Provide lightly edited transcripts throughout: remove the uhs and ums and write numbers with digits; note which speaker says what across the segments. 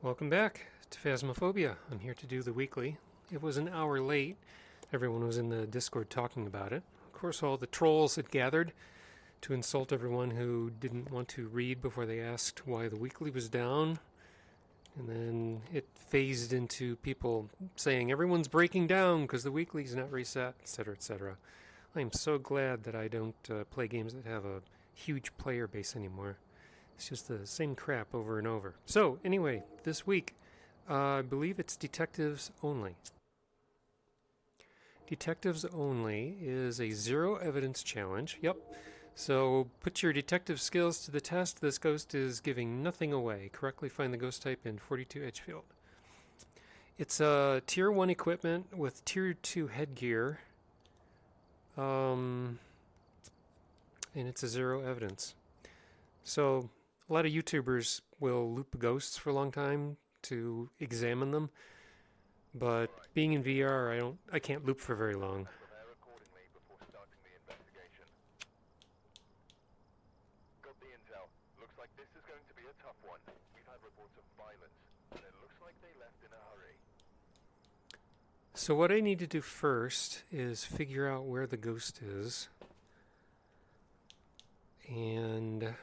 Speaker 1: Welcome back to Phasmophobia. I'm here to do the weekly. It was an hour late. Everyone was in the Discord talking about it. Of course, all the trolls had gathered to insult everyone who didn't want to read before they asked why the weekly was down. And then it phased into people saying everyone's breaking down because the weekly's not reset, etc., etc. I am so glad that I don't play games that have a huge player base anymore. It's just the same crap over and over. So, anyway, this week, I believe it's Detectives Only. Detectives Only is a zero evidence challenge. Yep. So, put your detective skills to the test. This ghost is giving nothing away. Correctly find the ghost type in 42 Edgefield. It's a Tier 1 equipment with Tier 2 headgear. And it's a zero evidence. So, a lot of YouTubers will loop ghosts for a long time to examine them, but being in VR, I can't loop for very long.
Speaker 2: Got the intel. Looks like this is going to be a tough one. We've had reports of violence, and it looks like they left in a hurry.
Speaker 1: So what I need to do first is figure out where the ghost is, and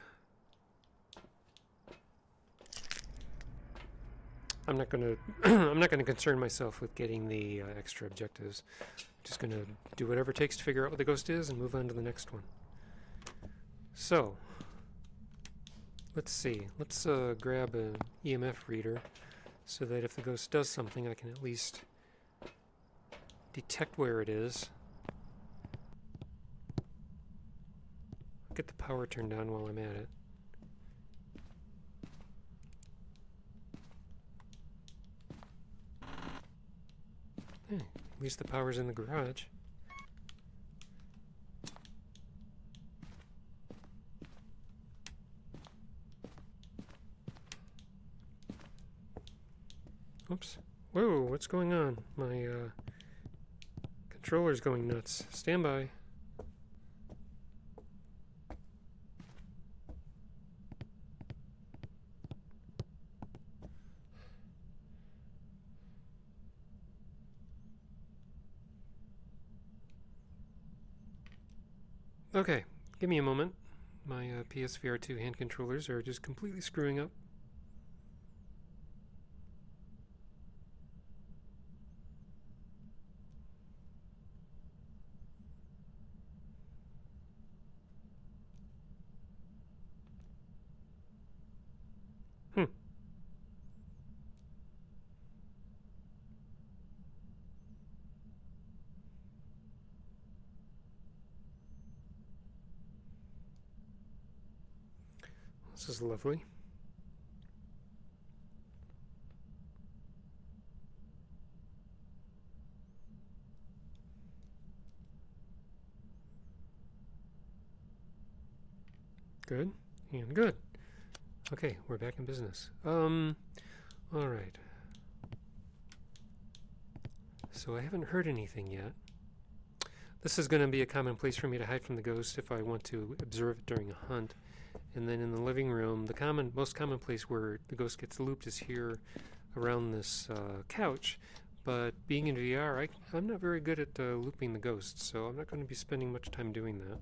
Speaker 1: I'm not going to concern myself with getting the extra objectives. I'm just going to do whatever it takes to figure out what the ghost is and move on to the next one. So, let's see. Let's grab an EMF reader so that if the ghost does something, I can at least detect where it is. Get the power turned on while I'm at it. At least the power's in the garage. Oops. Whoa, what's going on? My controller's going nuts. Stand by. Okay, give me a moment. My PSVR 2 hand controllers are just completely screwing up. This is lovely. Good and good. Okay, we're back in business. All right. So I haven't heard anything yet. This is going to be a common place for me to hide from the ghost if I want to observe it during a hunt. And then in the living room, the most common place where the ghost gets looped is here around this couch. But being in VR, I'm not very good at looping the ghost, so I'm not going to be spending much time doing that.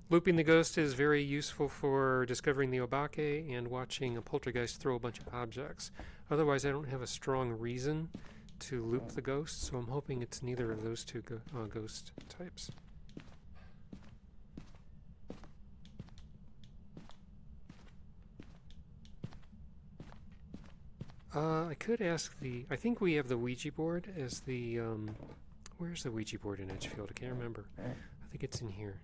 Speaker 1: Looping the ghost is very useful for discovering the Obake and watching a poltergeist throw a bunch of objects. Otherwise, I don't have a strong reason to loop the ghost, so I'm hoping it's neither of those two ghost types. I could ask I think we have the Ouija board as the, where's the Ouija board in Edgefield? I can't remember. I think it's in here.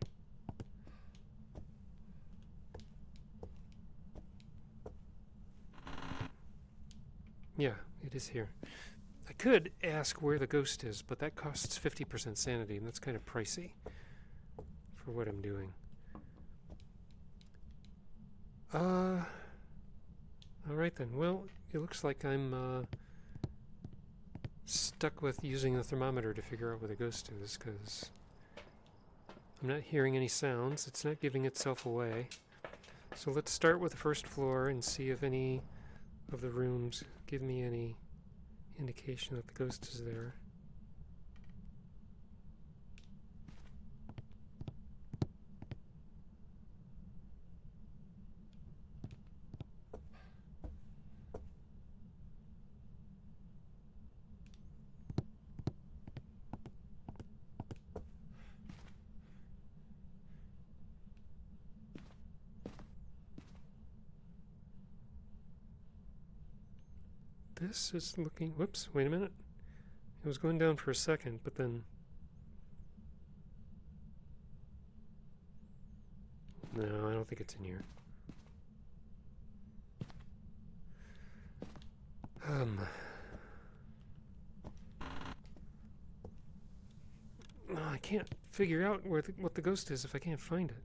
Speaker 1: Yeah, it is here. I could ask where the ghost is, but that costs 50% sanity, and that's kind of pricey for what I'm doing. Alright then. Well, it looks like I'm stuck with using the thermometer to figure out where the ghost is, because I'm not hearing any sounds. It's not giving itself away. So let's start with the first floor and see if any of the rooms give me any indication that the ghost is there. This is looking... Whoops, wait a minute. It was going down for a second, but then... No, I don't think it's in here. I can't figure out where what the ghost is if I can't find it.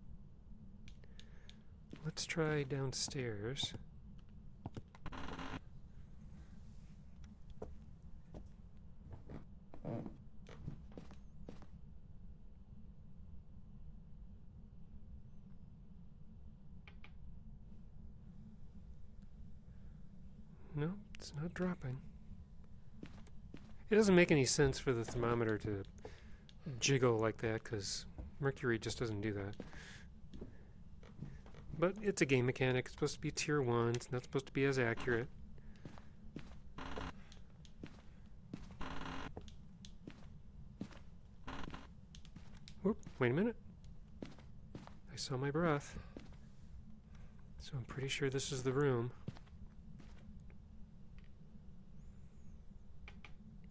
Speaker 1: Let's try downstairs. No, it's not dropping. It doesn't make any sense for the thermometer to jiggle like that, because Mercury just doesn't do that. But it's a game mechanic. It's supposed to be tier 1. It's not supposed to be as accurate. Whoop, wait a minute. I saw my breath. So I'm pretty sure this is the room.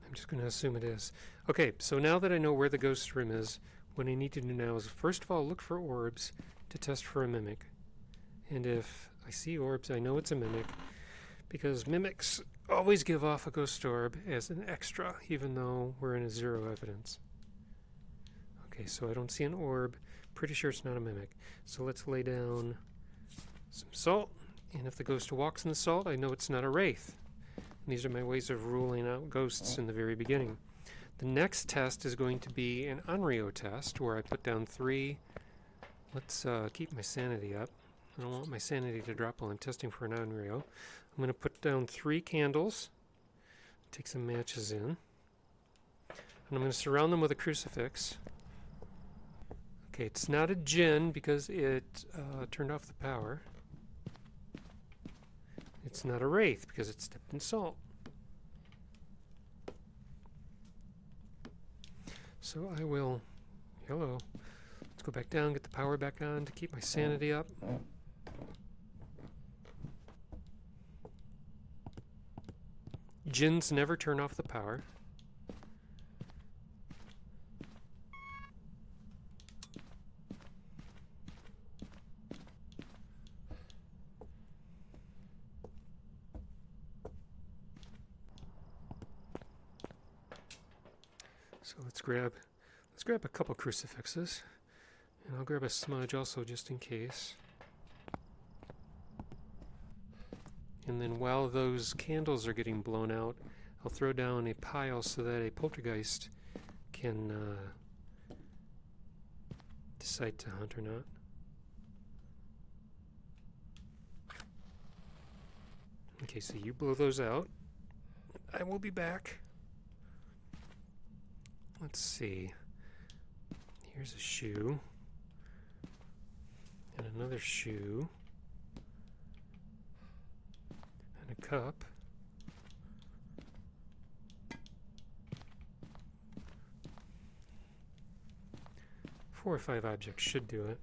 Speaker 1: I'm just going to assume it is. Okay, so now that I know where the ghost room is, what I need to do now is first of all look for orbs to test for a mimic. And if I see orbs, I know it's a mimic, because mimics always give off a ghost orb as an extra, even though we're in a 0 evidence. Okay, so I don't see an orb. Pretty sure it's not a mimic. So let's lay down some salt, and if the ghost walks in the salt, I know it's not a wraith. And these are my ways of ruling out ghosts in the very beginning. The next test is going to be an Onryo test, where I put down 3... Let's keep my sanity up. I don't want my sanity to drop while I'm testing for an Onryo. I'm going to put down 3 candles, take some matches in, and I'm going to surround them with a crucifix. Okay, it's not a djinn because it turned off the power. It's not a wraith because it's dipped in salt. So I will... Hello. Let's go back down, get the power back on to keep my sanity up. Djinns never turn off the power. So let's grab a couple crucifixes, and I'll grab a smudge also just in case. And then while those candles are getting blown out, I'll throw down a pile so that a poltergeist can decide to hunt or not. Okay, so you blow those out. I will be back. Let's see. Here's a shoe. And another shoe. And a cup. Four or 5 objects should do it.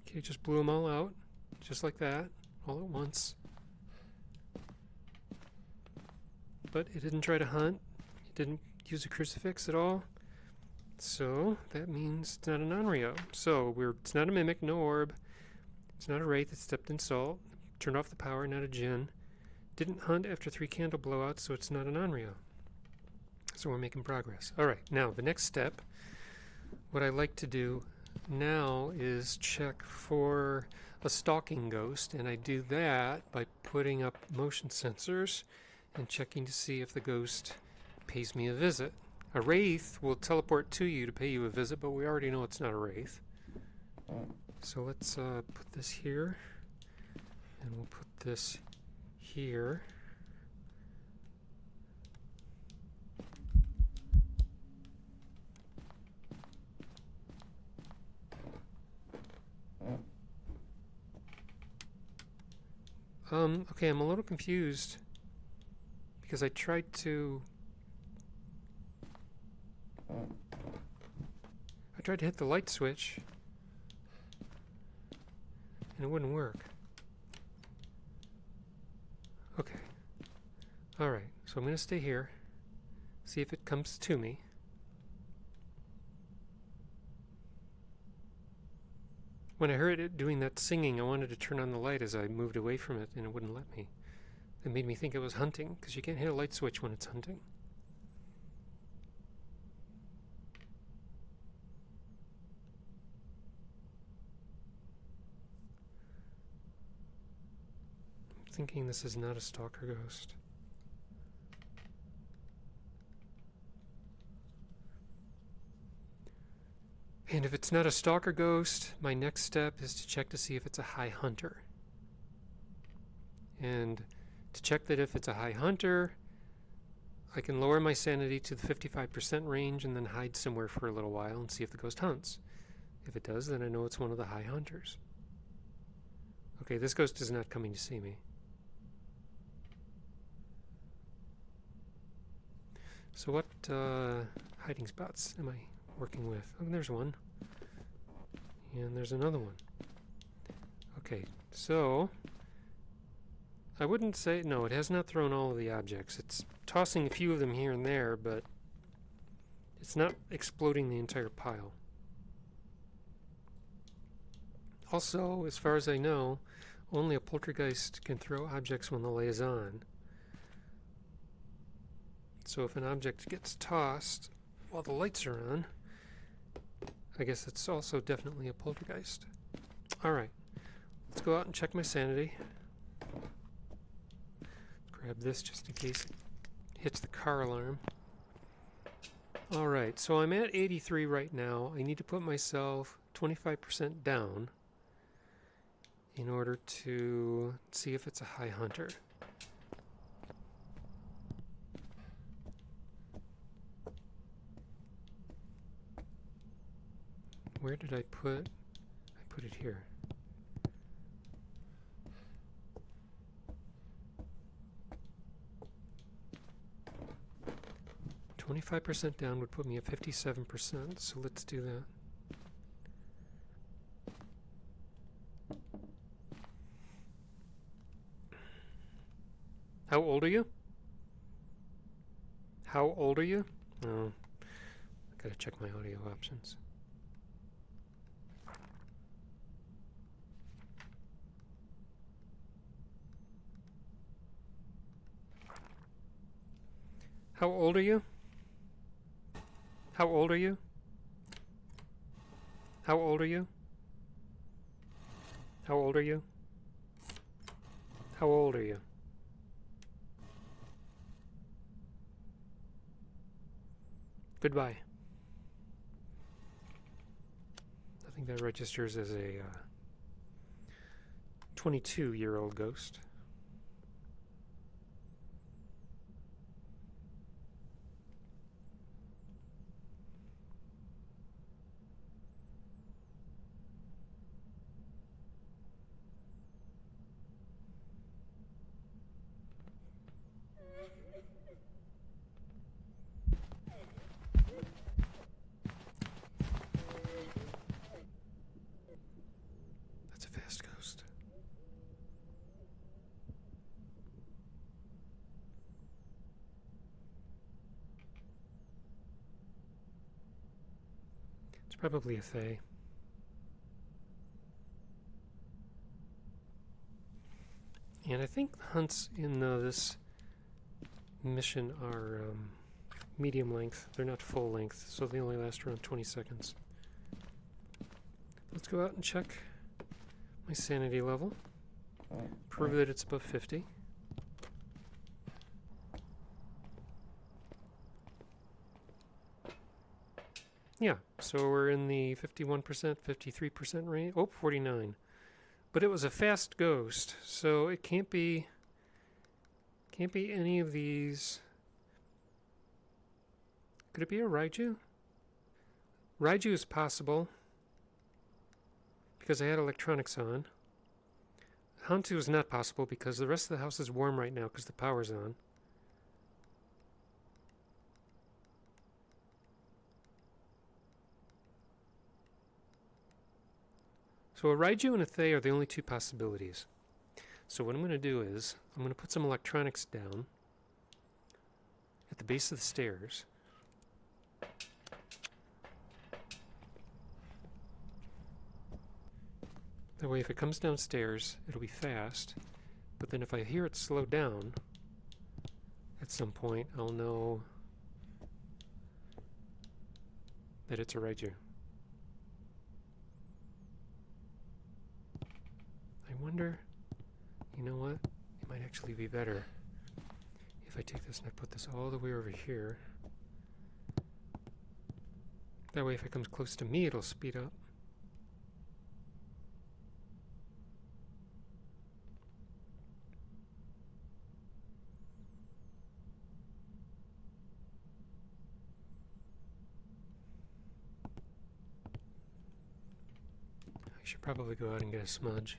Speaker 1: Okay, just blew them all out. Just like that. All at once. But it didn't try to hunt. It didn't use a crucifix at all. So that means it's not an Onryo. So it's not a mimic, no orb. It's not a wraith that stepped in salt. Turned off the power, not a djinn. Didn't hunt after 3 candle blowouts, so it's not an Onryo. So we're making progress. Alright, now the next step, what I like to do now is check for a stalking ghost, and I do that by putting up motion sensors and checking to see if the ghost pays me a visit. A wraith will teleport to you to pay you a visit, but we already know it's not a wraith. So let's put this here, and we'll put this here. Okay, I'm a little confused because I tried to hit the light switch and it wouldn't work. Okay. Alright, so I'm going to stay here, see if it comes to me. When I heard it doing that singing, I wanted to turn on the light as I moved away from it, and it wouldn't let me. It made me think it was hunting, because you can't hit a light switch when it's hunting. I'm thinking this is not a stalker ghost. And if it's not a stalker ghost, my next step is to check to see if it's a high hunter. And to check that if it's a high hunter, I can lower my sanity to the 55% range and then hide somewhere for a little while and see if the ghost hunts. If it does, then I know it's one of the high hunters. Okay, this ghost is not coming to see me. So what hiding spots am I working with? Oh, there's one. And there's another one. Okay, so I wouldn't say, no, it has not thrown all of the objects. It's tossing a few of them here and there, but it's not exploding the entire pile. Also, as far as I know, only a poltergeist can throw objects when the light is on. So if an object gets tossed while the lights are on, I guess it's also definitely a poltergeist. Alright, let's go out and check my sanity. Grab this just in case it hits the car alarm. Alright, so I'm at 83 right now. I need to put myself 25% down in order to see if it's a high hunter. Where did I put? I put it here. %down would put me at 57%, so let's do that. How old are you? How old are you? Oh, I gotta check my audio options. How old are you? How old are you? How old are you? How old are you? How old are you? Goodbye. I think that registers as a 22-year-old ghost. That's a fast ghost. It's probably a Thaye. And I think the hunts in this mission are medium length. They're not full length, so they only last around 20 seconds. Let's go out and check my sanity level. Prove that it's above 50. Yeah, so we're in the 51%, 53% range. Oh, 49. But it was a fast ghost, so it can't be any of these. Could it be a Raiju? Raiju is possible because I had electronics on. Hantu is not possible because the rest of the house is warm right now because the power's on. So a Raiju and a Thaye are the only two possibilities. So what I'm going to do is, I'm going to put some electronics down at the base of the stairs. That way if it comes downstairs, it'll be fast. But then if I hear it slow down, at some point, I'll know that it's a Raiju. I wonder, you know what? It might actually be better if I take this and I put this all the way over here. That way if it comes close to me, it'll speed up. I should probably go out and get a smudge.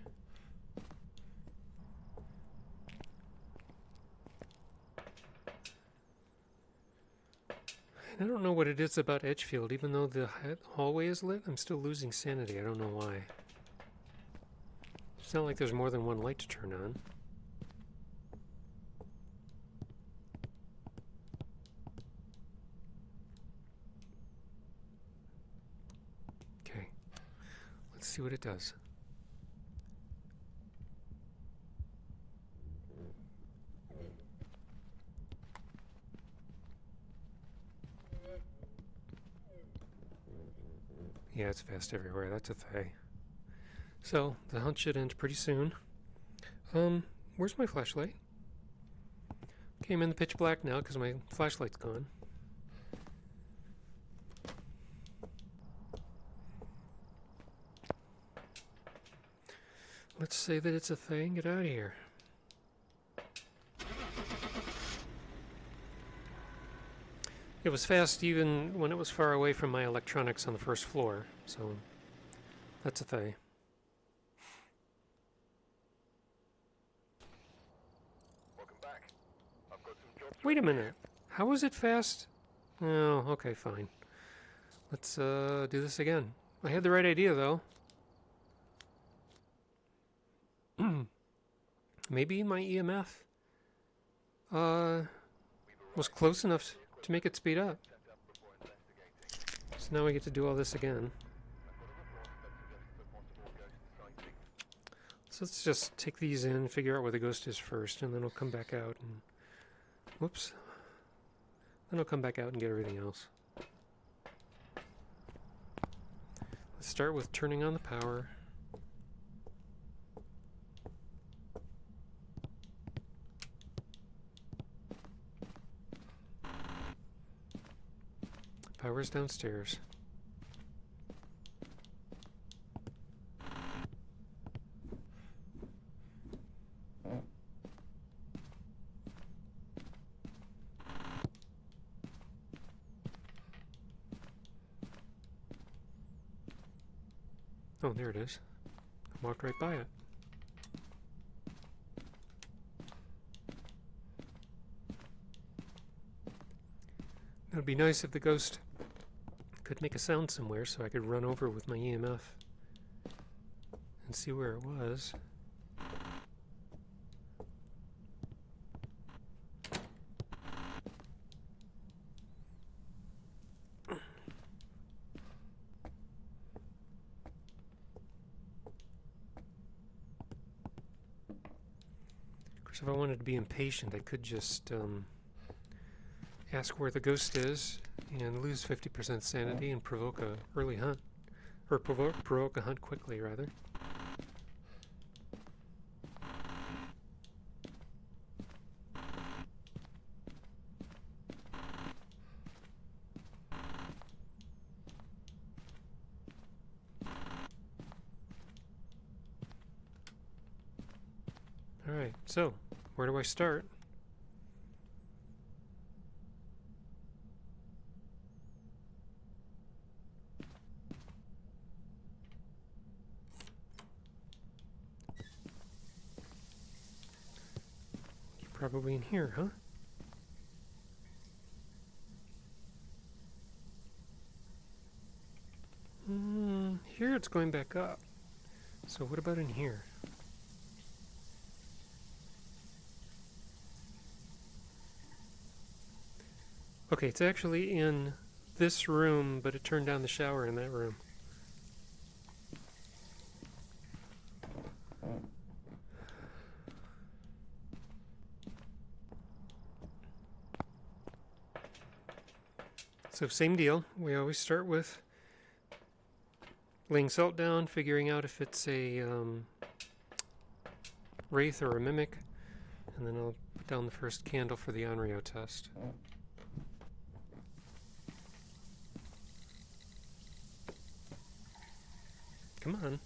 Speaker 1: I don't know what it is about Edgefield. Even though the hallway is lit, I'm still losing sanity. I don't know why. It's not like there's more than one light to turn on. Okay. Let's see what it does. Yeah, it's fast everywhere. That's a Thaye. So, the hunt should end pretty soon. Where's my flashlight? Okay, I'm in the pitch black now because my flashlight's gone. Let's say that it's a Thaye and get out of here. It was fast even when it was far away from my electronics on the first floor, so that's a Thaye.
Speaker 2: Welcome back. I've got some jobs.
Speaker 1: Wait a minute. How was it fast? Oh, okay, fine. Let's do this again. I had the right idea, though. Maybe my EMF was close enough to make it speed up. So now we get to do all this again. So let's just take these in, figure out where the ghost is first, and then I'll come back out and... Whoops. Then I'll come back out and get everything else. Let's start with turning on the power. Power's downstairs. Oh, there it is. I walked right by it. It would be nice if the ghost could make a sound somewhere so I could run over with my EMF and see where it was. Of course, if I wanted to be impatient, I could just ask where the ghost is and lose 50% sanity and provoke a early hunt. Or provoke a hunt quickly, rather. Alright, so, where do I start? You're probably in here, huh? Here it's going back up. So what about in here? Okay, it's actually in this room, but it turned down the shower in that room. So same deal. We always start with laying salt down, figuring out if it's a wraith or a mimic, and then I'll put down the first candle for the Onryo test. Come on.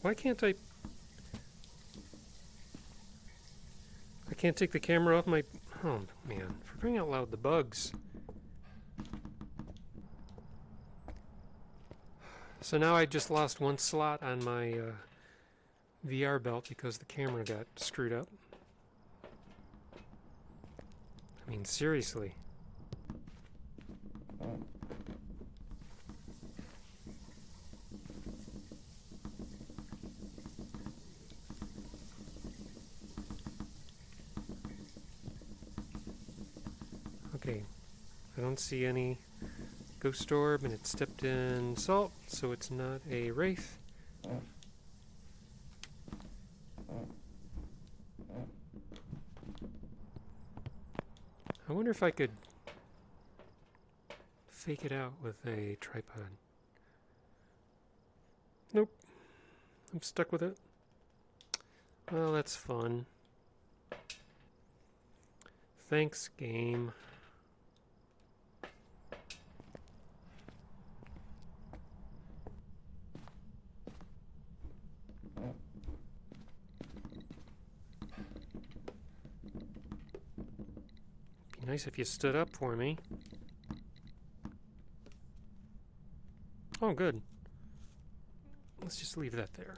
Speaker 1: Why can't I can't take the camera off my... Oh, man. For crying out loud, the bugs. So now I just lost one slot on my VR belt because the camera got screwed up. I mean, seriously. Okay, I don't see any ghost orb, and it stepped in salt, so it's not a wraith. I wonder if I could fake it out with a tripod. Nope. I'm stuck with it. Well, that's fun. Thanks, game. Be nice if you stood up for me. Oh, good. Let's just leave that there.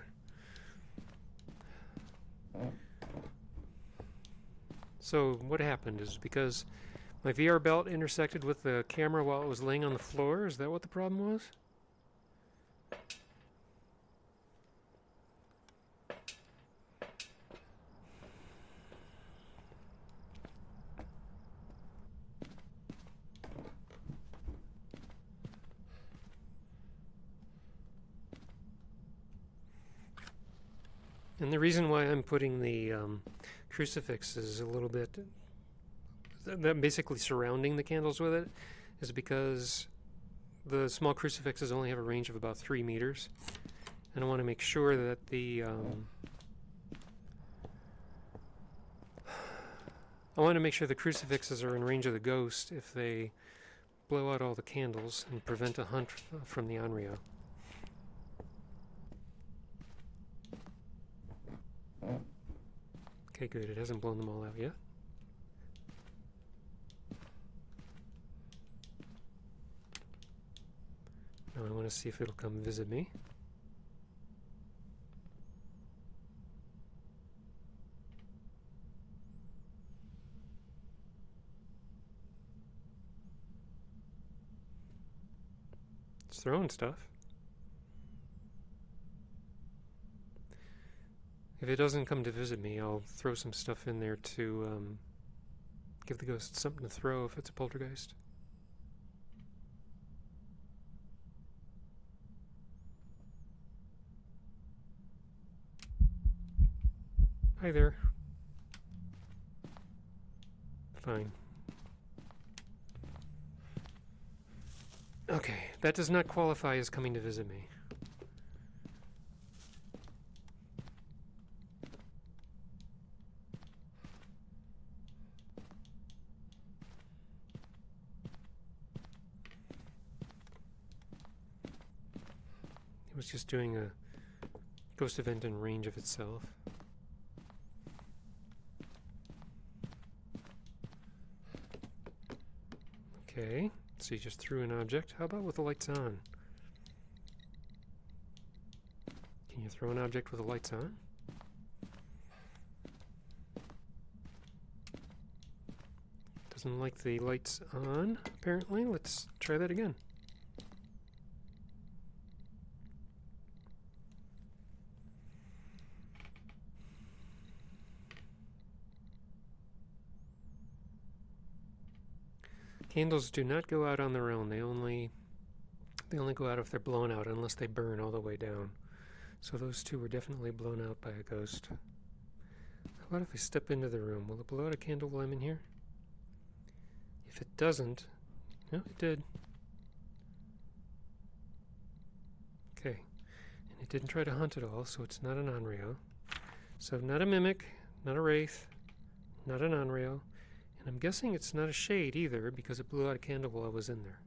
Speaker 1: So what happened is because my VR belt intersected with the camera while it was laying on the floor. Is that what the problem was? And the reason why I'm putting the crucifix is a little bit that basically surrounding the candles with it is because the small crucifixes only have a range of about 3 meters, and I want to make sure that the crucifixes are in range of the ghost if they blow out all the candles and prevent a hunt from the Onryo. Okay, good. It hasn't blown them all out yet. Now I want to see if it'll come visit me. It's throwing stuff. If it doesn't come to visit me, I'll throw some stuff in there to give the ghost something to throw if it's a poltergeist. Hi there. Fine. Okay, that does not qualify as coming to visit me. was just doing a ghost event in range of itself. Okay, so you just threw an object. How about with the lights on? Can you throw an object with the lights on? Doesn't like the lights on, apparently. Let's try that again. Candles do not go out on their own. They only go out if they're blown out, unless they burn all the way down. So those two were definitely blown out by a ghost. How about if I step into the room? Will it blow out a candle while I'm in here? If it doesn't... No, it did. Okay. And it didn't try to hunt at all, so it's not an Onryo. So not a mimic, not a wraith, not an Onryo. And I'm guessing it's not a shade either, because it blew out a candle while I was in there.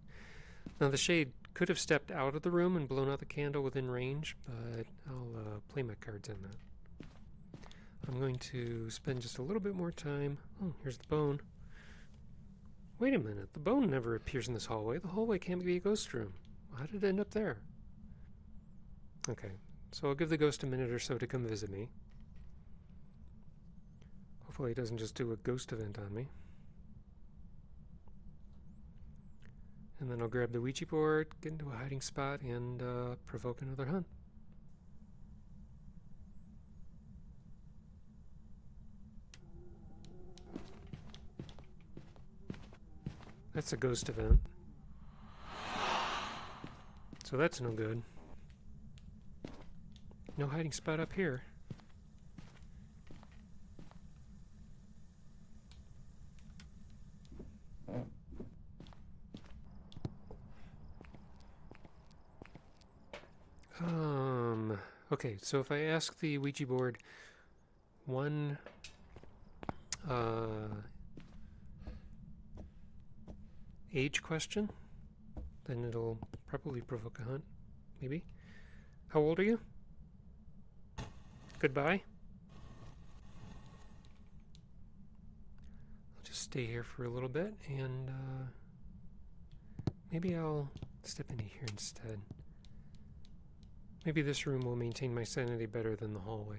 Speaker 1: Now the shade could have stepped out of the room and blown out the candle within range, but I'll play my cards on that. I'm going to spend just a little bit more time. Oh, here's the bone. Wait a minute, the bone never appears in this hallway. The hallway can't be a ghost room. How did it end up there? Okay, so I'll give the ghost a minute or so to come visit me. Hopefully it doesn't just do a ghost event on me. And then I'll grab the Ouija board, get into a hiding spot, and provoke another hunt. That's a ghost event. So that's no good. No hiding spot up here. Okay, so if I ask the Ouija board one age question, then it'll probably provoke a hunt, maybe. How old are you? Goodbye. I'll just stay here for a little bit, and maybe I'll step into here instead. Maybe this room will maintain my sanity better than the hallway.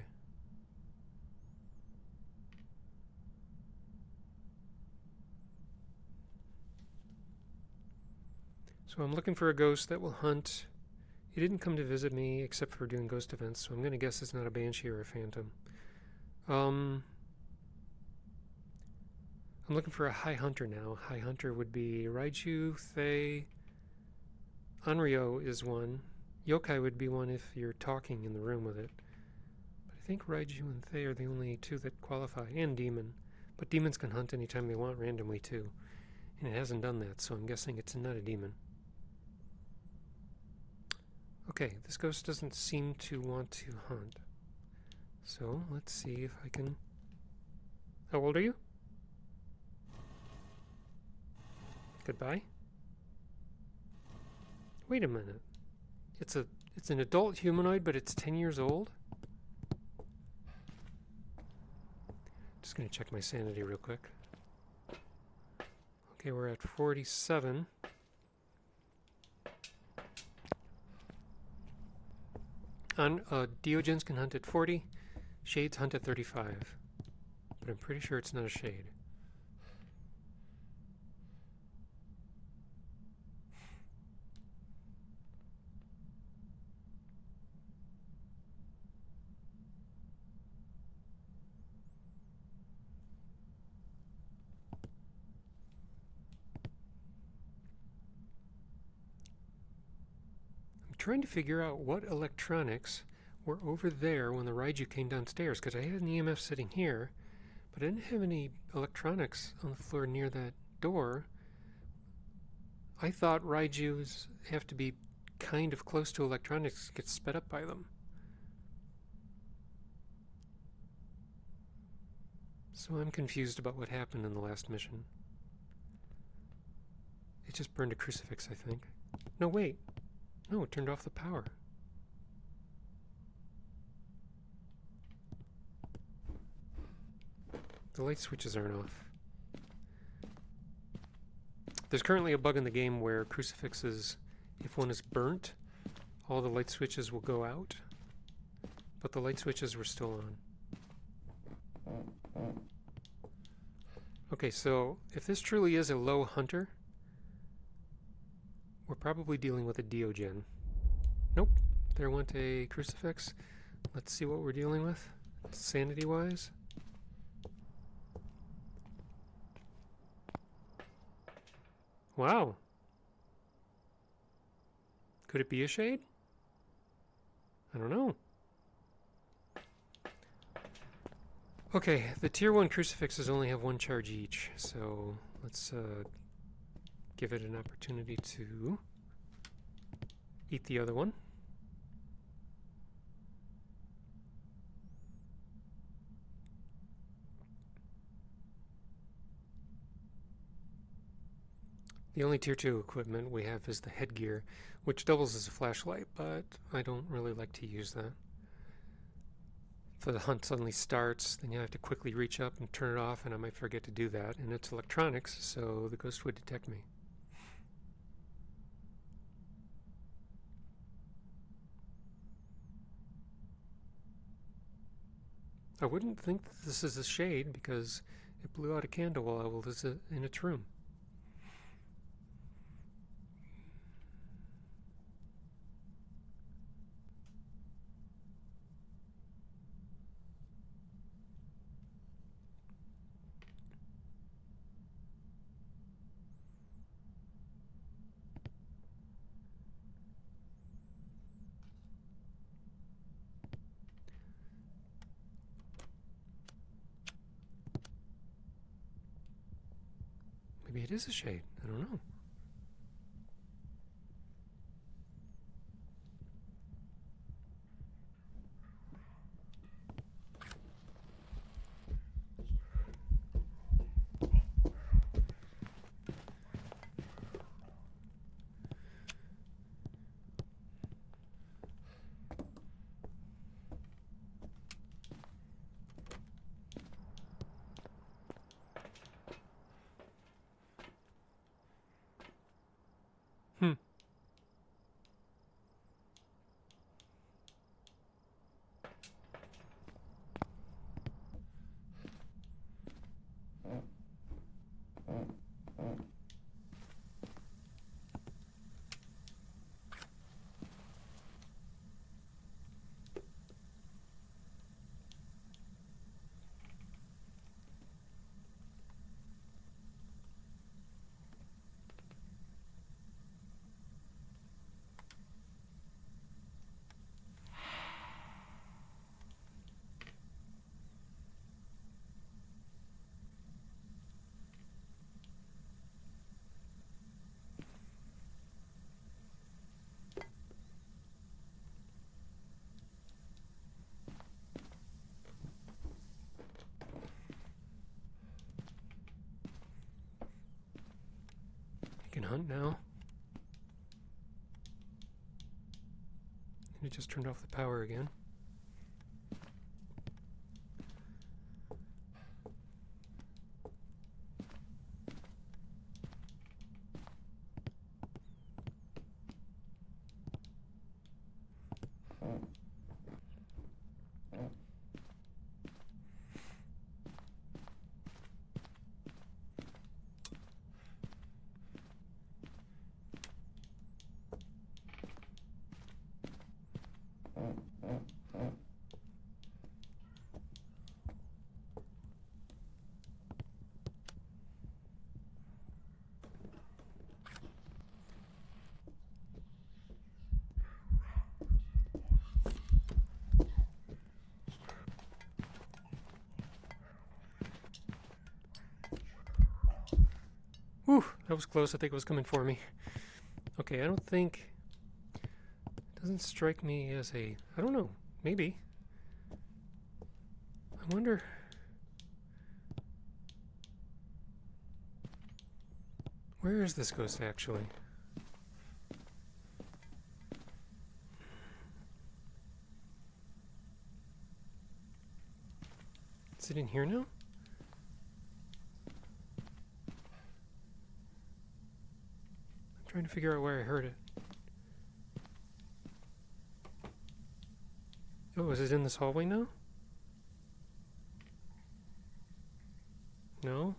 Speaker 1: So I'm looking for a ghost that will hunt. He didn't come to visit me except for doing ghost events, so I'm going to guess it's not a banshee or a phantom. I'm looking for a high hunter now. High hunter would be Raiju, Thaye. Onryo is one. Yokai would be one if you're talking in the room with it. But I think Raiju and Thaye are the only two that qualify, and demon. But demons can hunt anytime they want randomly too. And it hasn't done that, so I'm guessing it's not a demon. Okay, this ghost doesn't seem to want to hunt. So let's see if I can... How old are you? Goodbye. Wait a minute. It's an adult humanoid, but it's 10 years old? Just going to check my sanity real quick. Okay, we're at 47. Diogens can hunt at 40. Shades hunt at 35. But I'm pretty sure it's not a shade. Trying to figure out what electronics were over there when the Raiju came downstairs, because I had an EMF sitting here, but I didn't have any electronics on the floor near that door. I thought Raijus have to be kind of close to electronics to get sped up by them. So I'm confused about what happened in the last mission. It just burned a crucifix, I think. No, wait. No, it turned off the power. The light switches aren't off. There's currently a bug in the game where crucifixes, if one is burnt, all the light switches will go out. But the light switches were still on. Okay, so if this truly is a low hunter, we're probably dealing with a Diogen. Nope, there went a crucifix. Let's see what we're dealing with, sanity-wise. Wow. Could it be a shade? I don't know. Okay, the tier 1 crucifixes only have 1 charge each, so let's give it an opportunity to eat the other one. The only tier 2 equipment we have is the headgear, which doubles as a flashlight, but I don't really like to use that. If the hunt suddenly starts, then you have to quickly reach up and turn it off, and I might forget to do that. And it's electronics, so the ghost would detect me. I wouldn't think that this is a shade because it blew out a candle while I was in its room. Maybe it is a shade. I don't know. Can hunt now. And it just turned off the power again. Whew, that was close. I think it was coming for me. Okay, I don't think... Doesn't strike me as a... I don't know. Maybe. I wonder... Where is this ghost actually? Is it in here now? Trying to figure out where I heard it. Oh, is it in this hallway now? No?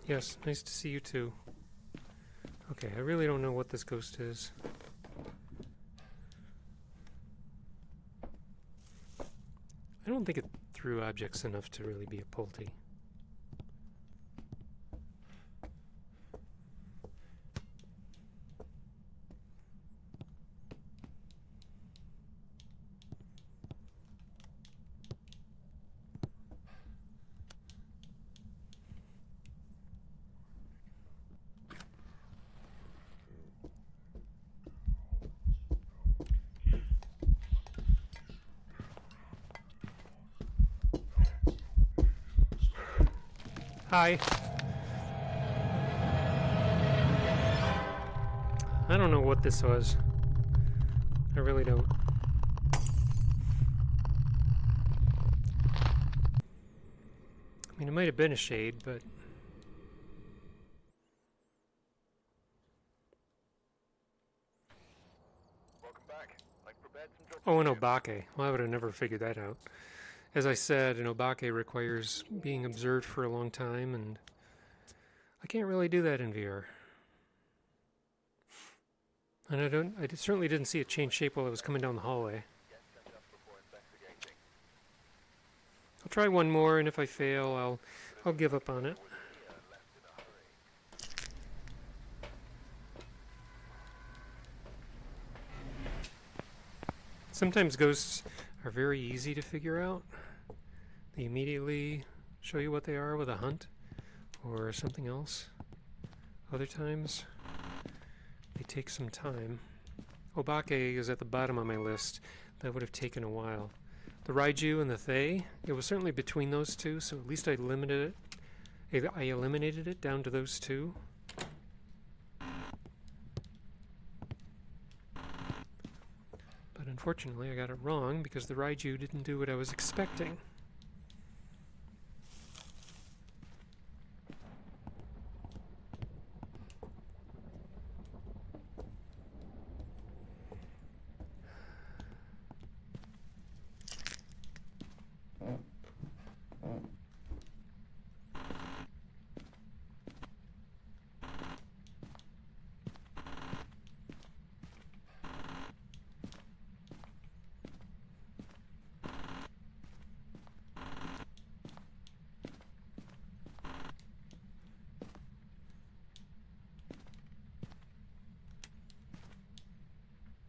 Speaker 1: Yes, nice to see you too. Okay, I really don't know what this ghost is. I don't think it threw objects enough to really be a Pulte. Hi. I don't know what this was. I really don't. I mean, it might have been a shade, but...
Speaker 2: Welcome back. I prepared some drugs
Speaker 1: Oh, an
Speaker 2: for you.
Speaker 1: Obake. Well, I would have never figured that out. As I said, an Obake requires being observed for a long time, and I can't really do that in VR. And I certainly didn't see it change shape while I was coming down the hallway.
Speaker 2: Get set up before investigating.
Speaker 1: I'll try one more, and if I fail, I'll give up on it.
Speaker 2: Was here left in a hurry.
Speaker 1: Sometimes ghosts are very easy to figure out. They immediately show you what they are with a hunt or something else. Other times, they take some time. Obake is at the bottom of my list. That would have taken a while. The Raiju and the Thaye, it was certainly between those two, so at least I eliminated it down to those two. But unfortunately, I got it wrong because the Raiju didn't do what I was expecting.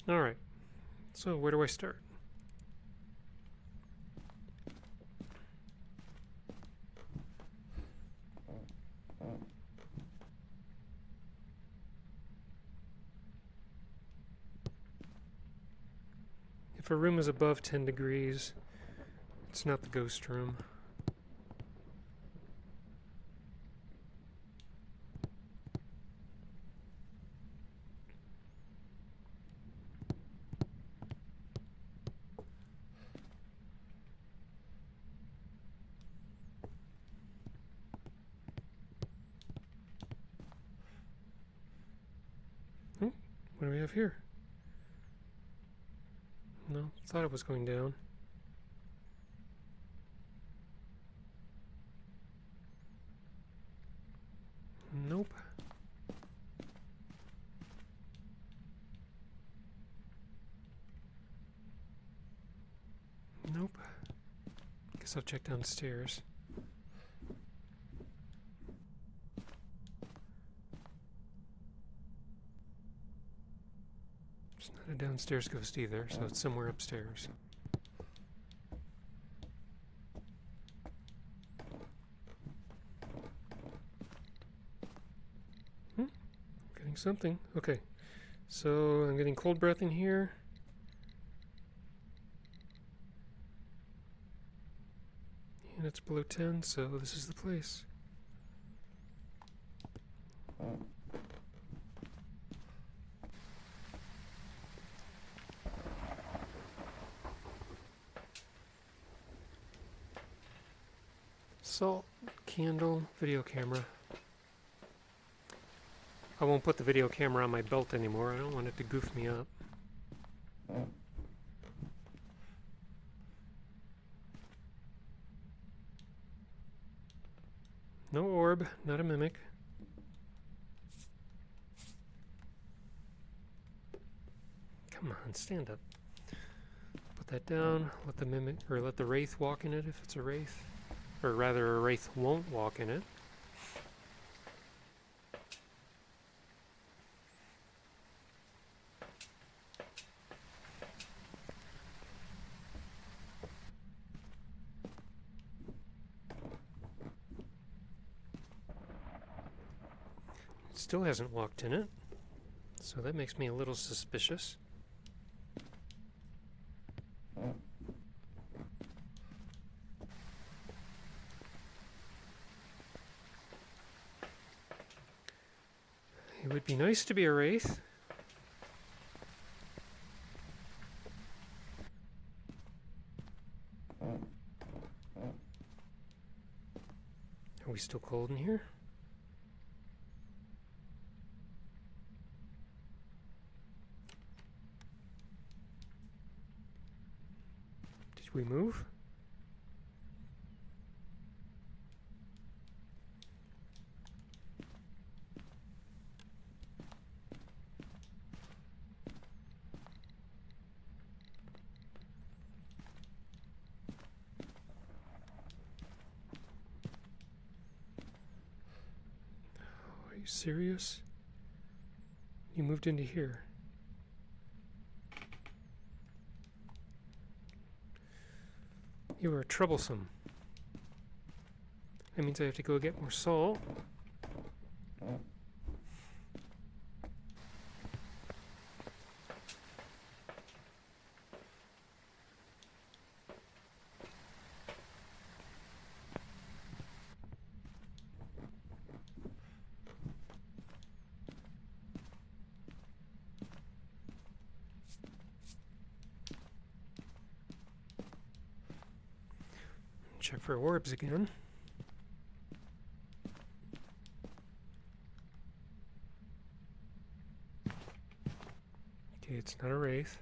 Speaker 1: Alright, so where do I start? If a room is above 10 degrees, it's not the ghost room. What do we have here? No, thought it was going down. Nope. Nope. Guess I'll check downstairs. It's not a downstairs ghost either, so it's somewhere upstairs. Getting something. Okay. So I'm getting cold breath in here. And it's below 10, so this is the place. Salt, candle, video camera. I won't put the video camera on my belt anymore. I don't want it to goof me up. No orb, not a mimic. Come on, stand up. Put that down. Let the mimic, or let the wraith walk in it if it's a wraith. Or rather, a wraith won't walk in it. It still hasn't walked in it, so that makes me a little suspicious. It would be nice to be a wraith. Are we still cold in here? Did we move? Are you serious? You moved into here. You are troublesome. That means I have to go get more salt. Check for orbs again. Okay, it's not a wraith.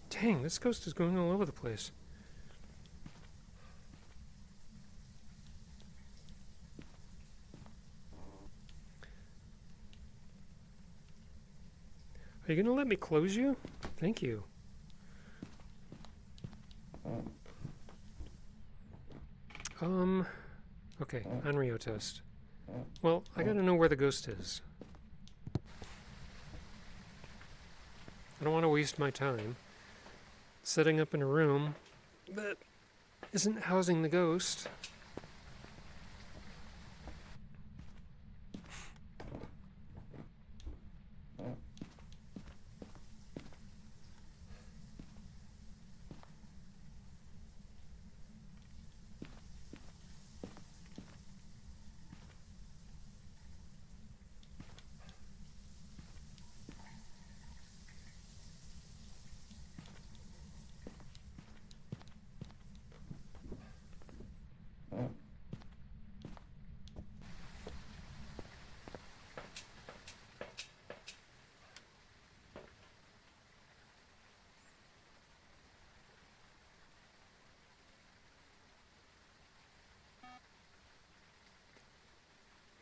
Speaker 1: Dang, this ghost is going all over the place. Are you gonna let me close you? Thank you. Okay, Onryo test. Well, I gotta know where the ghost is. I don't want to waste my time setting up in a room that isn't housing the ghost.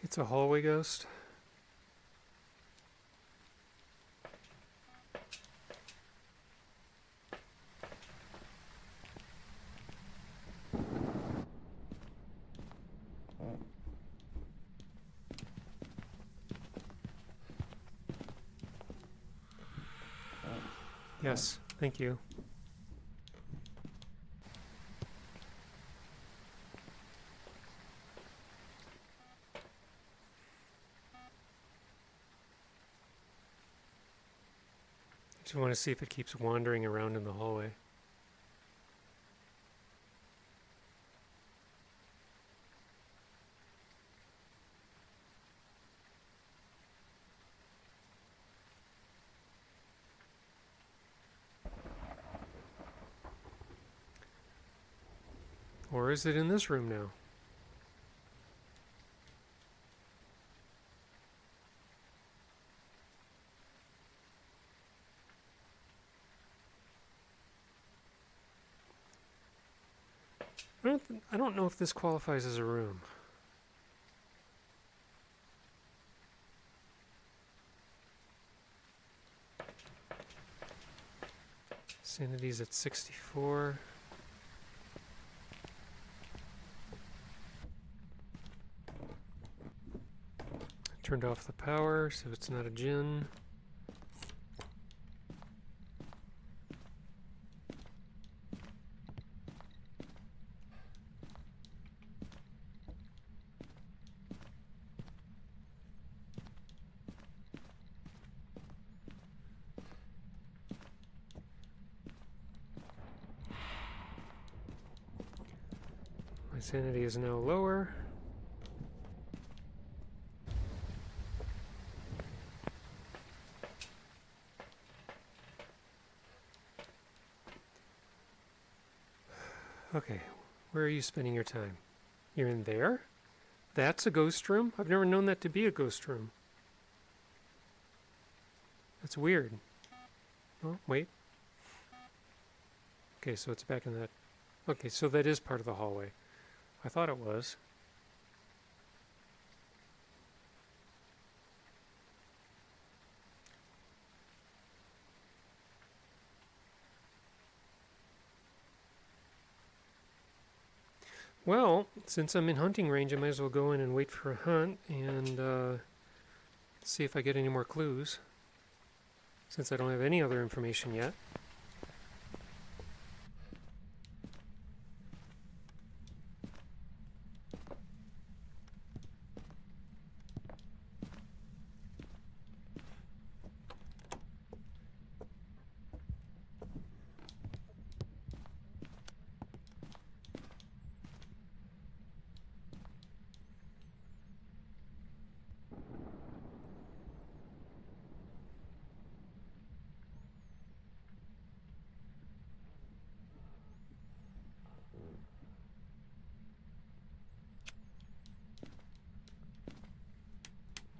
Speaker 1: It's a hallway ghost. Yes, thank you. Just want to see if it keeps wandering around in the hallway. Or is it in this room now? I don't know if this qualifies as a room. Sanity's at 64. Turned off the power, so it's not a djinn. My sanity is now lower. Okay, where are you spending your time? You're in there? That's a ghost room? I've never known that to be a ghost room. That's weird. Oh, wait. Okay, so it's back in that... Okay, so that is part of the hallway. I thought it was. Well, since I'm in hunting range, I might as well go in and wait for a hunt and see if I get any more clues, since I don't have any other information yet.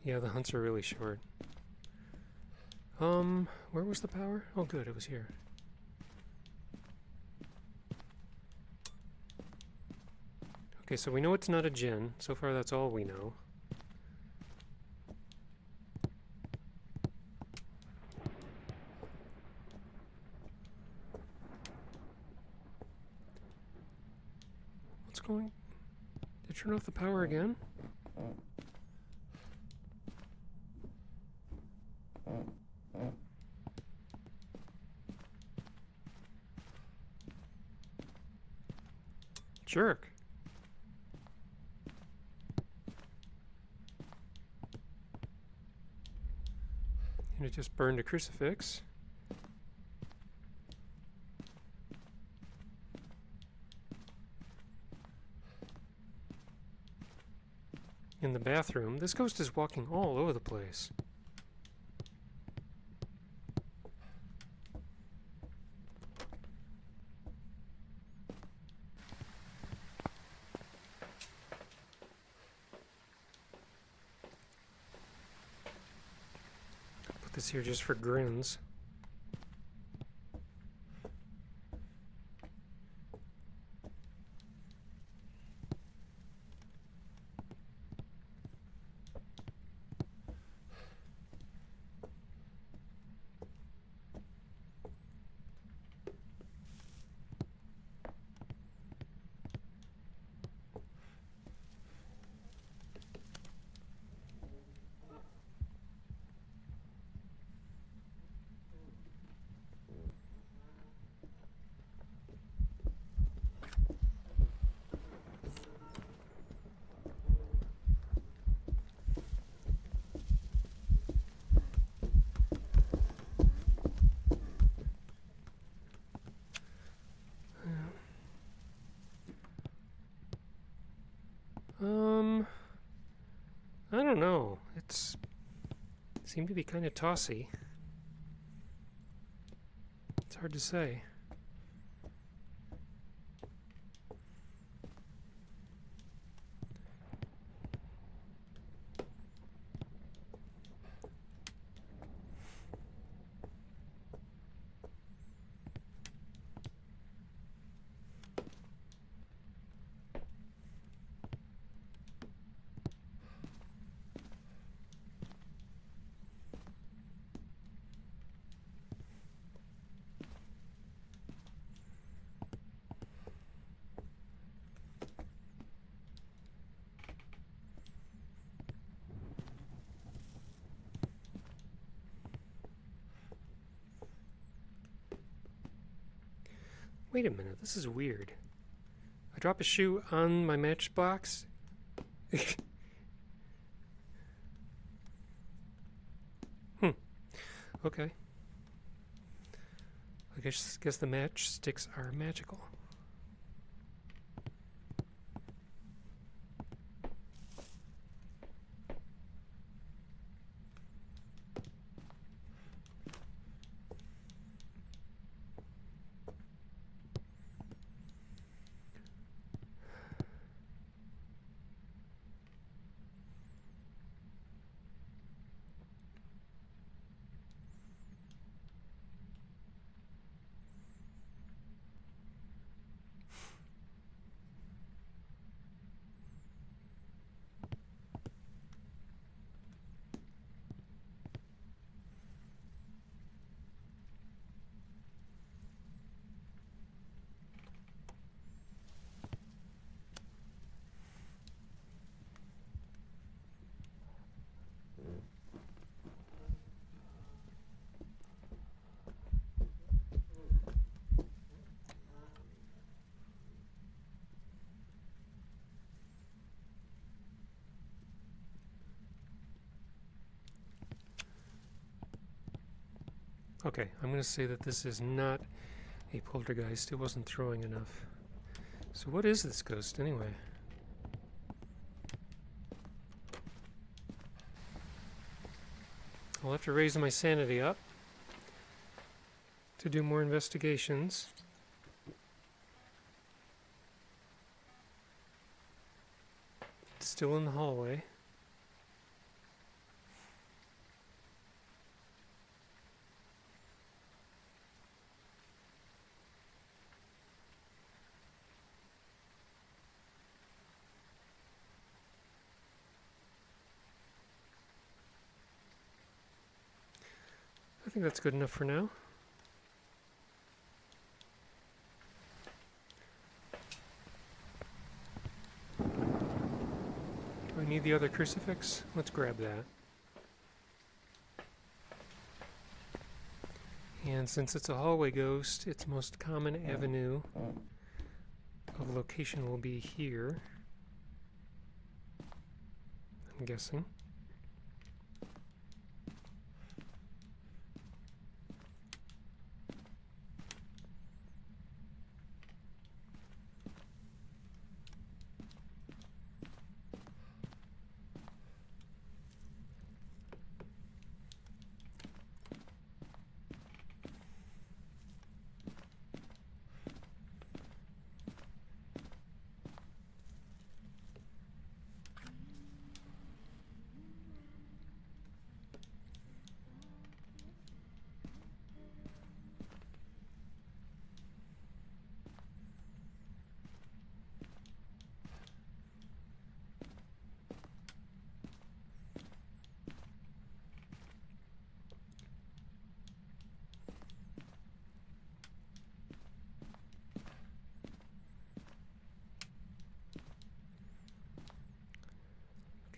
Speaker 1: Yeah, the hunts are really short. Where was the power? Oh good, it was here. Okay, so we know it's not a djinn. So far that's all we know. What's going... Did it turn off the power again? Jerk. And it just burned a crucifix. In the bathroom, this ghost is walking all over the place. Put this here just for grins. I don't know. It seemed to be kind of tossy. It's hard to say. Wait a minute, this is weird. I drop a shoe on my matchbox. Okay. I guess the matchsticks are magical. Okay, I'm going to say that this is not a poltergeist. It wasn't throwing enough. So what is this ghost anyway? I'll have to raise my sanity up to do more investigations. It's still in the hallway. I think that's good enough for now. Do I need the other crucifix? Let's grab that. And since it's a hallway ghost, its most common avenue of location will be here, I'm guessing.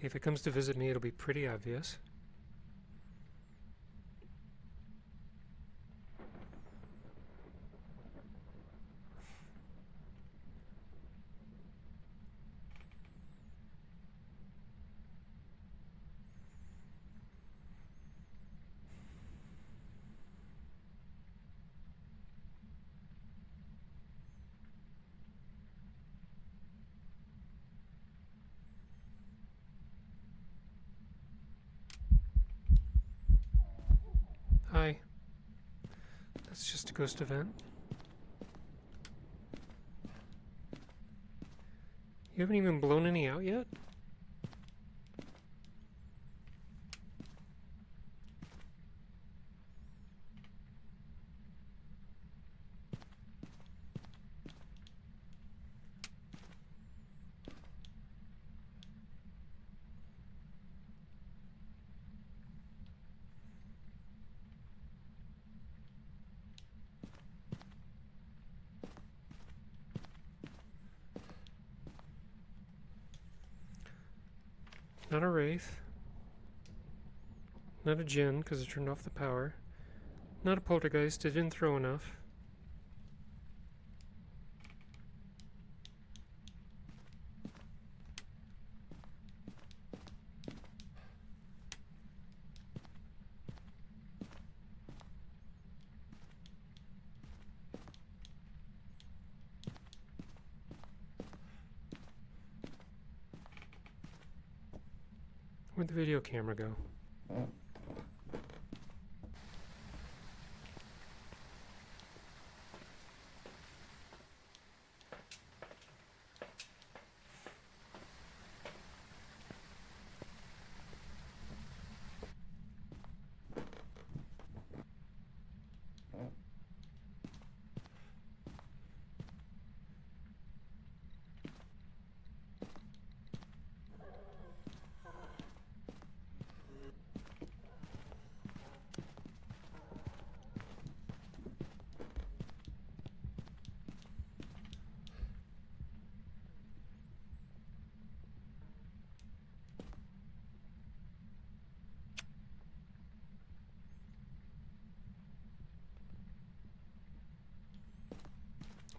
Speaker 1: If it comes to visit me, it'll be pretty obvious. Hi. That's just a ghost event. You haven't even blown any out yet? Not a wraith. Not a djinn, because it turned off the power. Not a poltergeist, it didn't throw enough. Where'd the video camera go?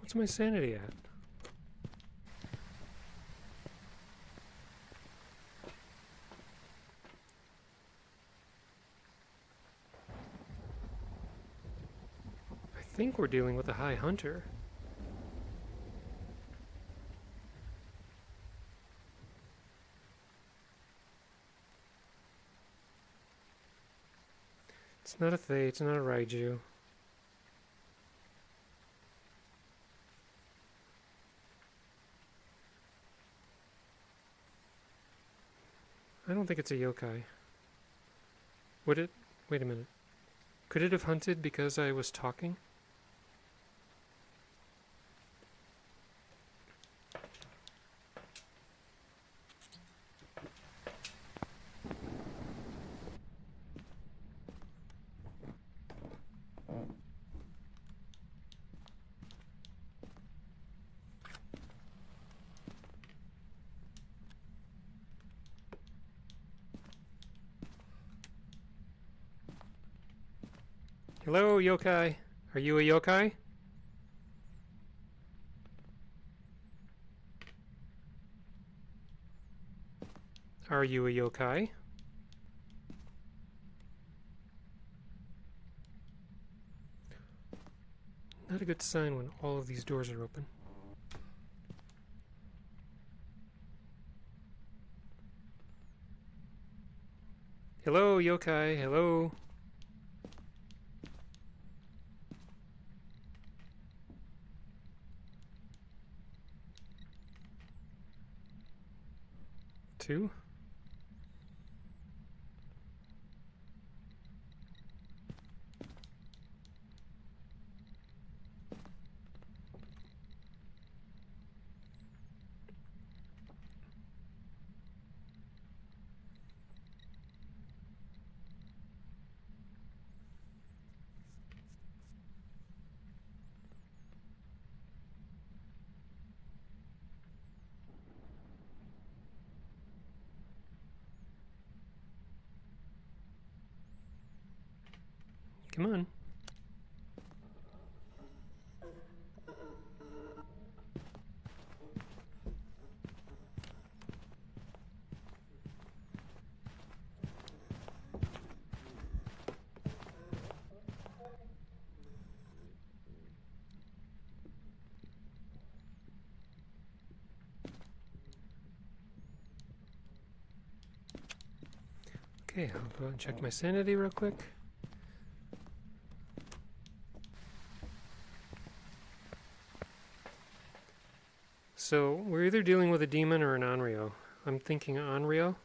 Speaker 1: What's my sanity at? I think we're dealing with a high hunter. It's not a Thaye, it's not a Raiju. I don't think it's a yokai. Would it? Wait a minute. Could it have hunted because I was talking? Hello, yokai. Are you a yokai? Are you a yokai? Not a good sign when all of these doors are open. Hello, yokai. Hello. Two. Come on. Okay, I'll go and check my sanity real quick. So, we're either dealing with a demon or an Onryo. I'm thinking Onryo.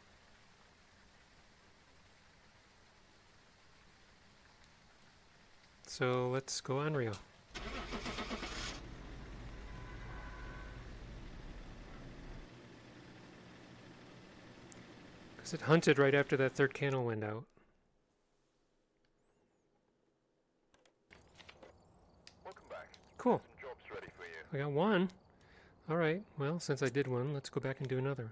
Speaker 1: So, let's go Onryo. Because it hunted right after that third candle went out.
Speaker 2: Welcome back.
Speaker 1: Cool.
Speaker 2: Some jobs ready for you.
Speaker 1: I got one. Alright, well, since I did one, let's go back and do another.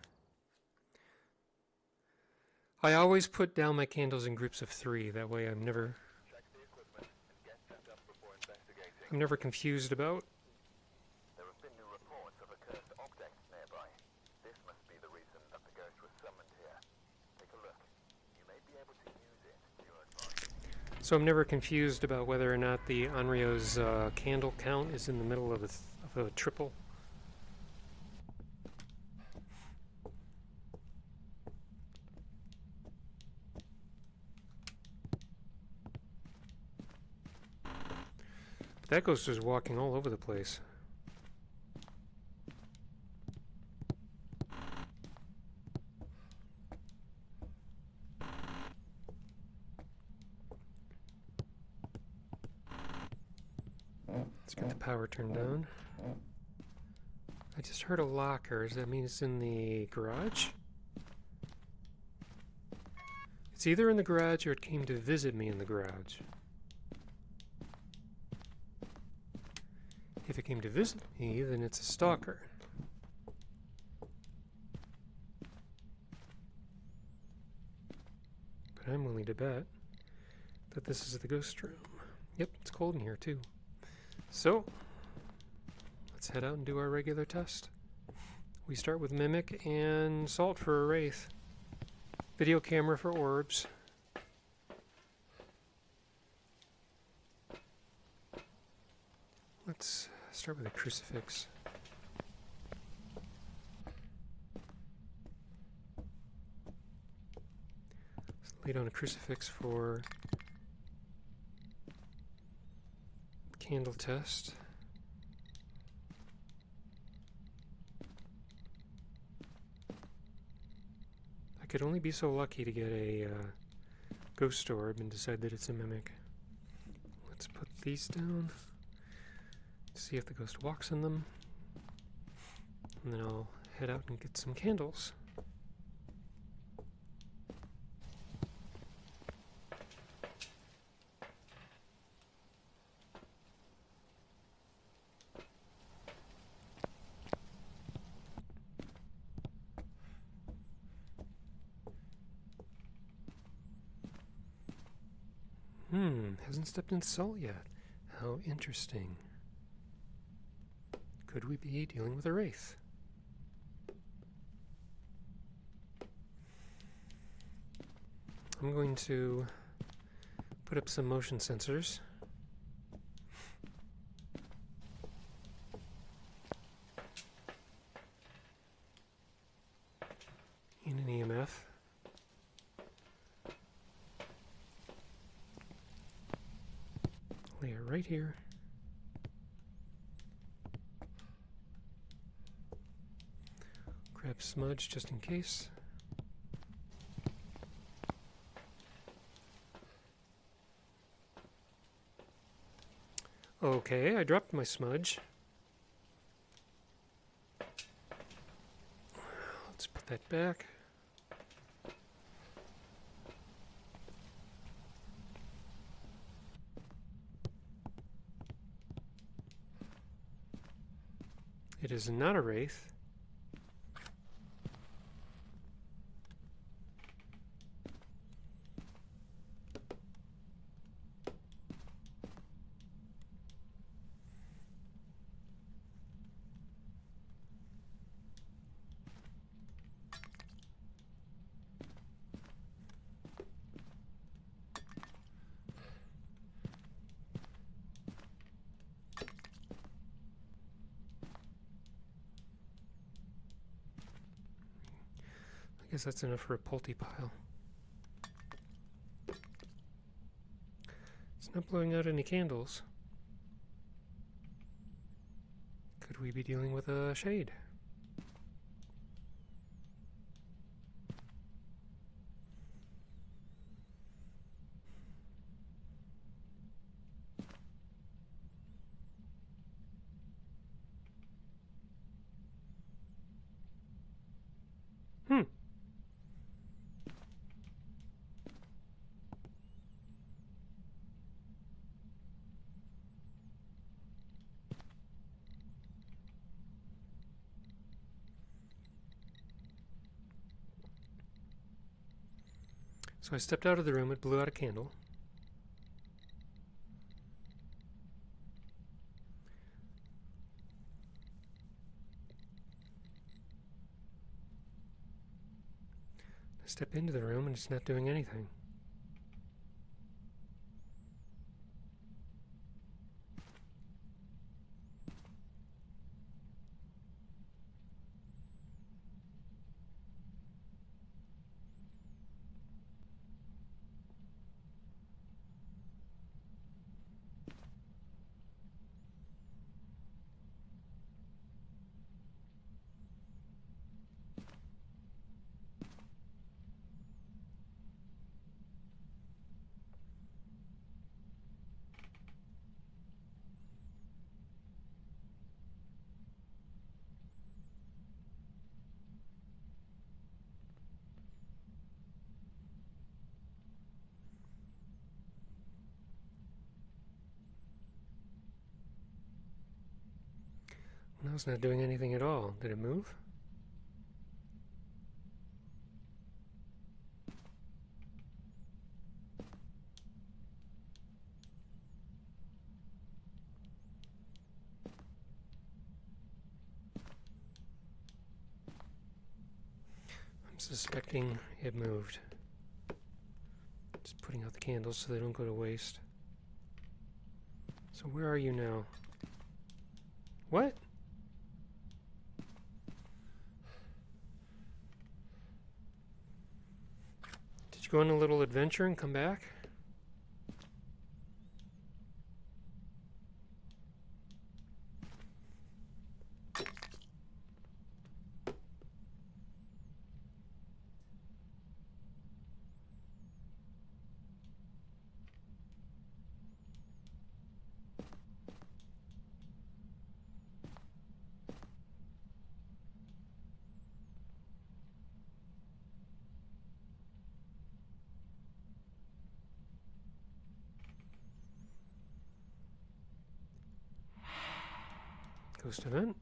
Speaker 1: I always put down my candles in groups of 3. That way I'm never
Speaker 2: Check the equipment and get set up before investigating.
Speaker 1: I'm never confused about.
Speaker 2: There have been new reports of a cursed Obakes nearby. This must be the reason that the ghost was summoned here. Take a look. You may be able to use it to your advantage.
Speaker 1: So I'm never confused about whether or not the Onryo's candle count is in the middle of a triple. That ghost was walking all over the place. Let's get the power turned down. I just heard a locker. Does that mean it's in the garage? It's either in the garage or it came to visit me in the garage. If it came to visit me, then it's a stalker. But I'm willing to bet that this is the ghost room. Yep, it's cold in here too. So, let's head out and do our regular test. We start with Mimic and Salt for a Wraith. Video camera for orbs. Let's start with a crucifix. Let's lay down a crucifix for candle test. I could only be so lucky to get a ghost orb and decide that it's a mimic. Let's put these down. See if the ghost walks in them. And then I'll head out and get some candles. Hasn't stepped in salt yet. How interesting. Could we be dealing with a wraith? I'm going to put up some motion sensors. And an EMF. Lay it right here. Grab smudge just in case. Okay, I dropped my smudge. Let's put that back. It is not a wraith. I guess that's enough for a pulty pile. It's not blowing out any candles. Could we be dealing with a shade? So I stepped out of the room, it blew out a candle. I step into the room and it's not doing anything. it's not doing anything at all. Did it move? I'm suspecting it moved. Just putting out the candles so they don't go to waste. So where are you now? What? Did you go on a little adventure and come back? Ghost event.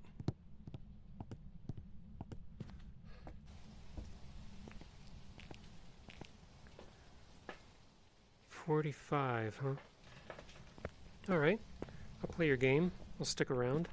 Speaker 1: $45, huh? Alright. I'll play your game. I'll stick around.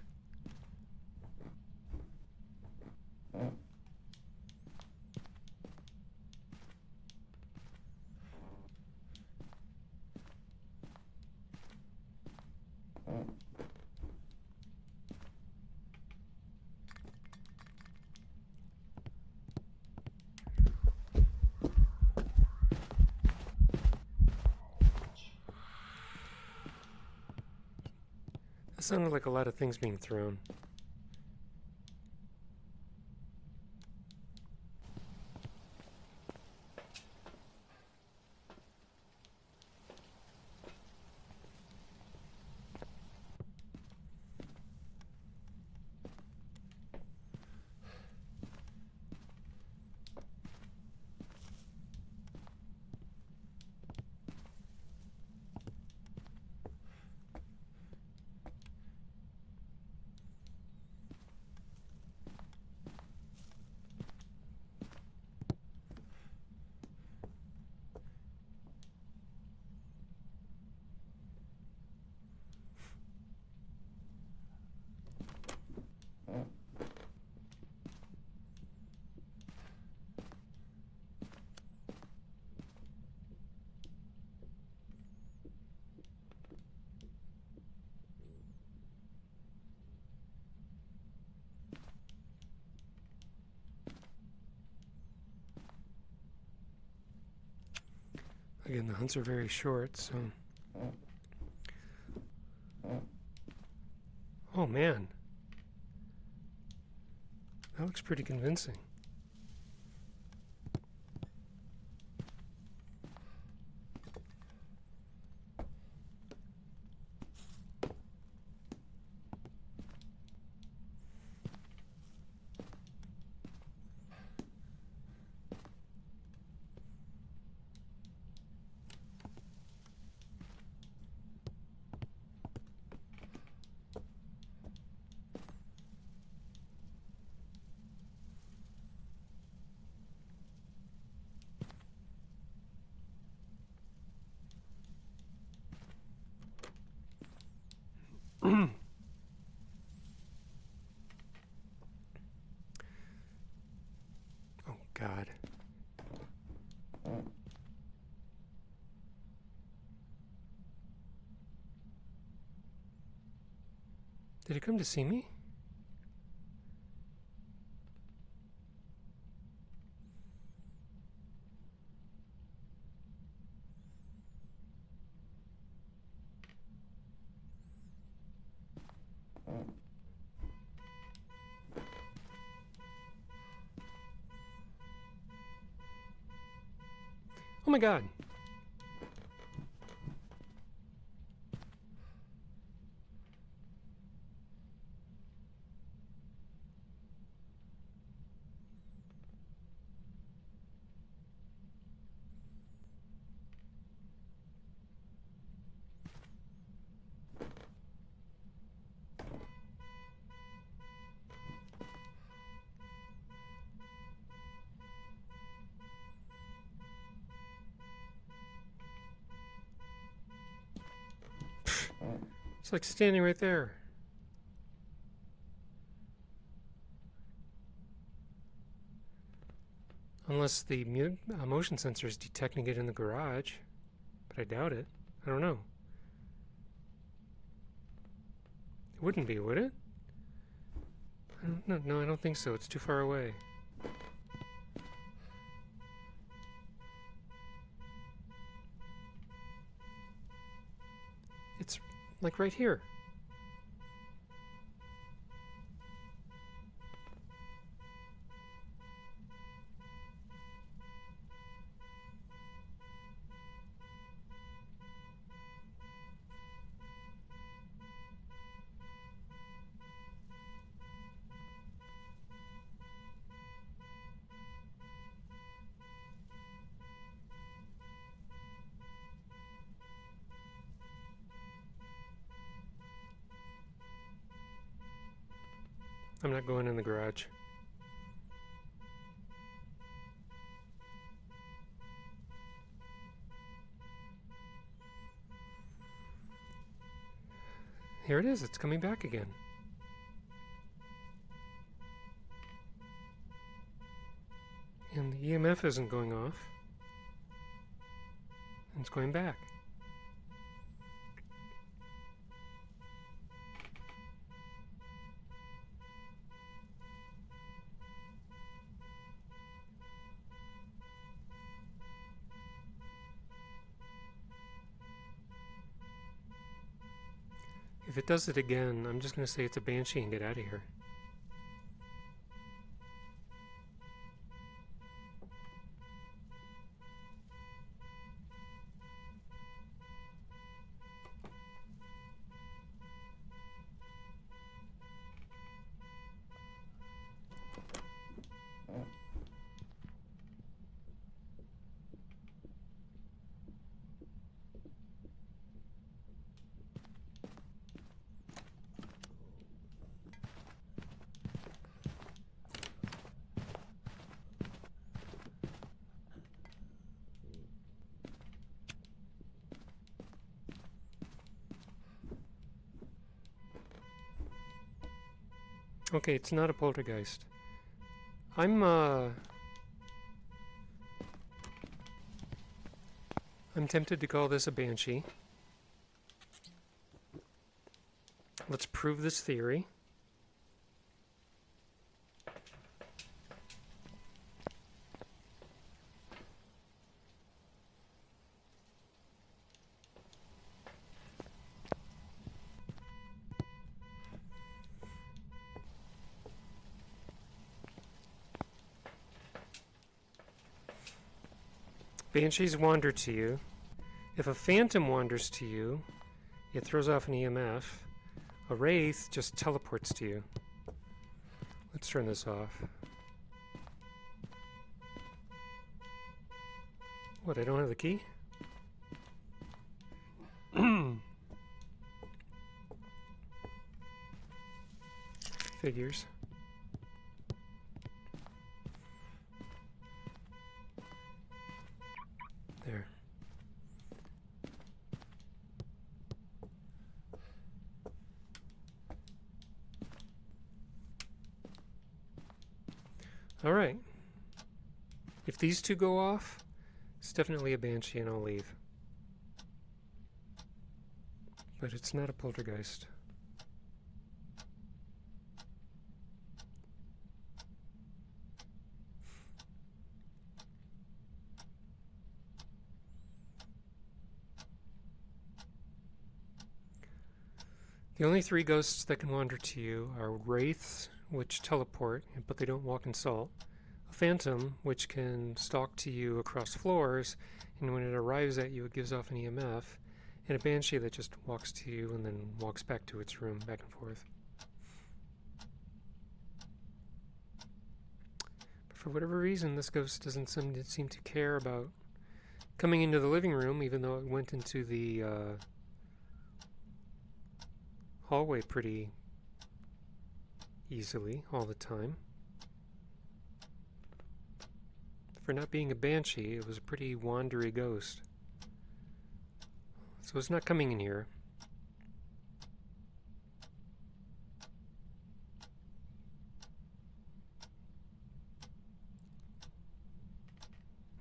Speaker 1: That sounded like a lot of things being thrown. Again, the hunts are very short, so... Oh, man. That looks pretty convincing. Oh, God. Did it come to see me? Oh my God. It's like standing right there. Unless the motion sensor is detecting it in the garage. But I doubt it. I don't know. It wouldn't be, would it? I don't know. No, I don't think so. It's too far away. It's like right here. I'm not going in the garage. Here it is. It's coming back again. And the EMF isn't going off. And it's going back. If it does it again, I'm just going to say it's a banshee and get out of here. Okay, it's not a poltergeist. I'm tempted to call this a banshee. Let's prove this theory. Banshees wander to you. If a phantom wanders to you, it throws off an EMF. A wraith just teleports to you. Let's turn this off. What, I don't have the key? Figures. There. All right. If these two go off, it's definitely a banshee and I'll leave. But it's not a poltergeist. The only three ghosts that can wander to you are wraiths, which teleport, but they don't walk in salt. A phantom, which can stalk to you across floors, and when it arrives at you, it gives off an EMF. And a banshee that just walks to you and then walks back to its room, back and forth. But for whatever reason, this ghost doesn't seem to care about coming into the living room, even though it went into the hallway pretty easily all the time. For not being a banshee, it was a pretty wandery ghost. So it's not coming in here.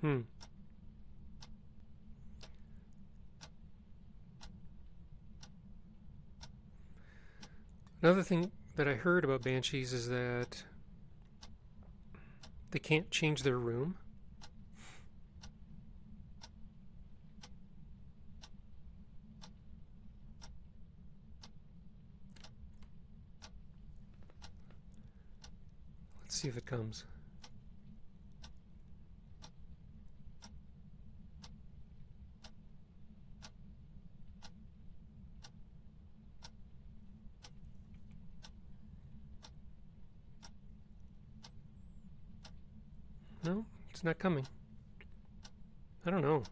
Speaker 1: Hmm. Another thing that I heard about banshees is that they can't change their room. Let's see if it comes. No, it's not coming. I don't know.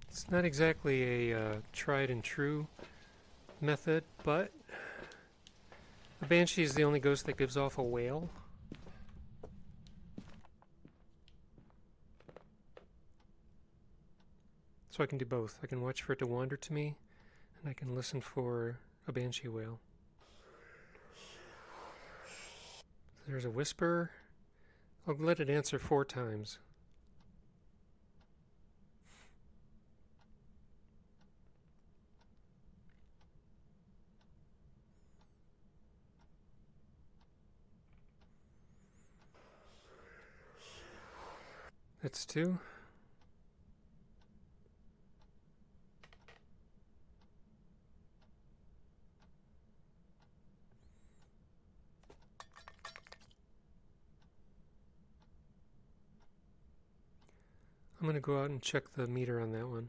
Speaker 1: It's not exactly a tried and true method, but the banshee is the only ghost that gives off a wail. So I can do both. I can watch for it to wander to me, and I can listen for a banshee wail. There's a whisper. I'll let it answer 4 times. That's 2. I'm going to go out and check the meter on that one.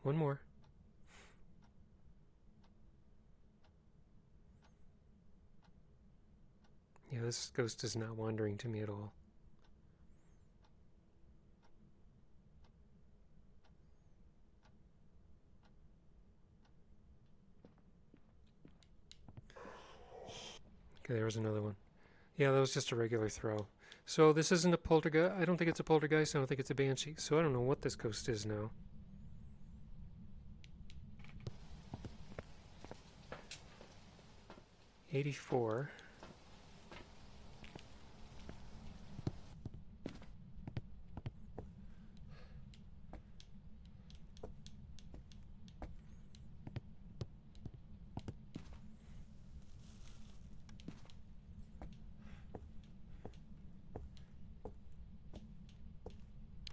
Speaker 1: One more. Yeah, this ghost is not wandering to me at all. Okay, there was another one. Yeah, that was just a regular throw. So this isn't a poltergeist. I don't think it's a poltergeist. I don't think it's a banshee. So I don't know what this ghost is now. $84.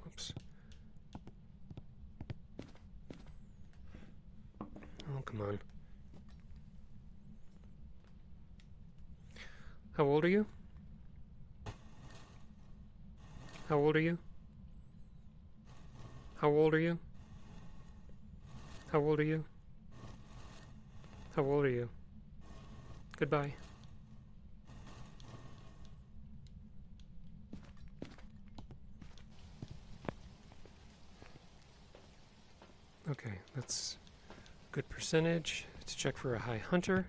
Speaker 1: Oops. Oh, come on. How old are you? How old are you? How old are you? How old are you? How old are you? Goodbye. Okay, that's a good percentage. Let's check for a high hunter.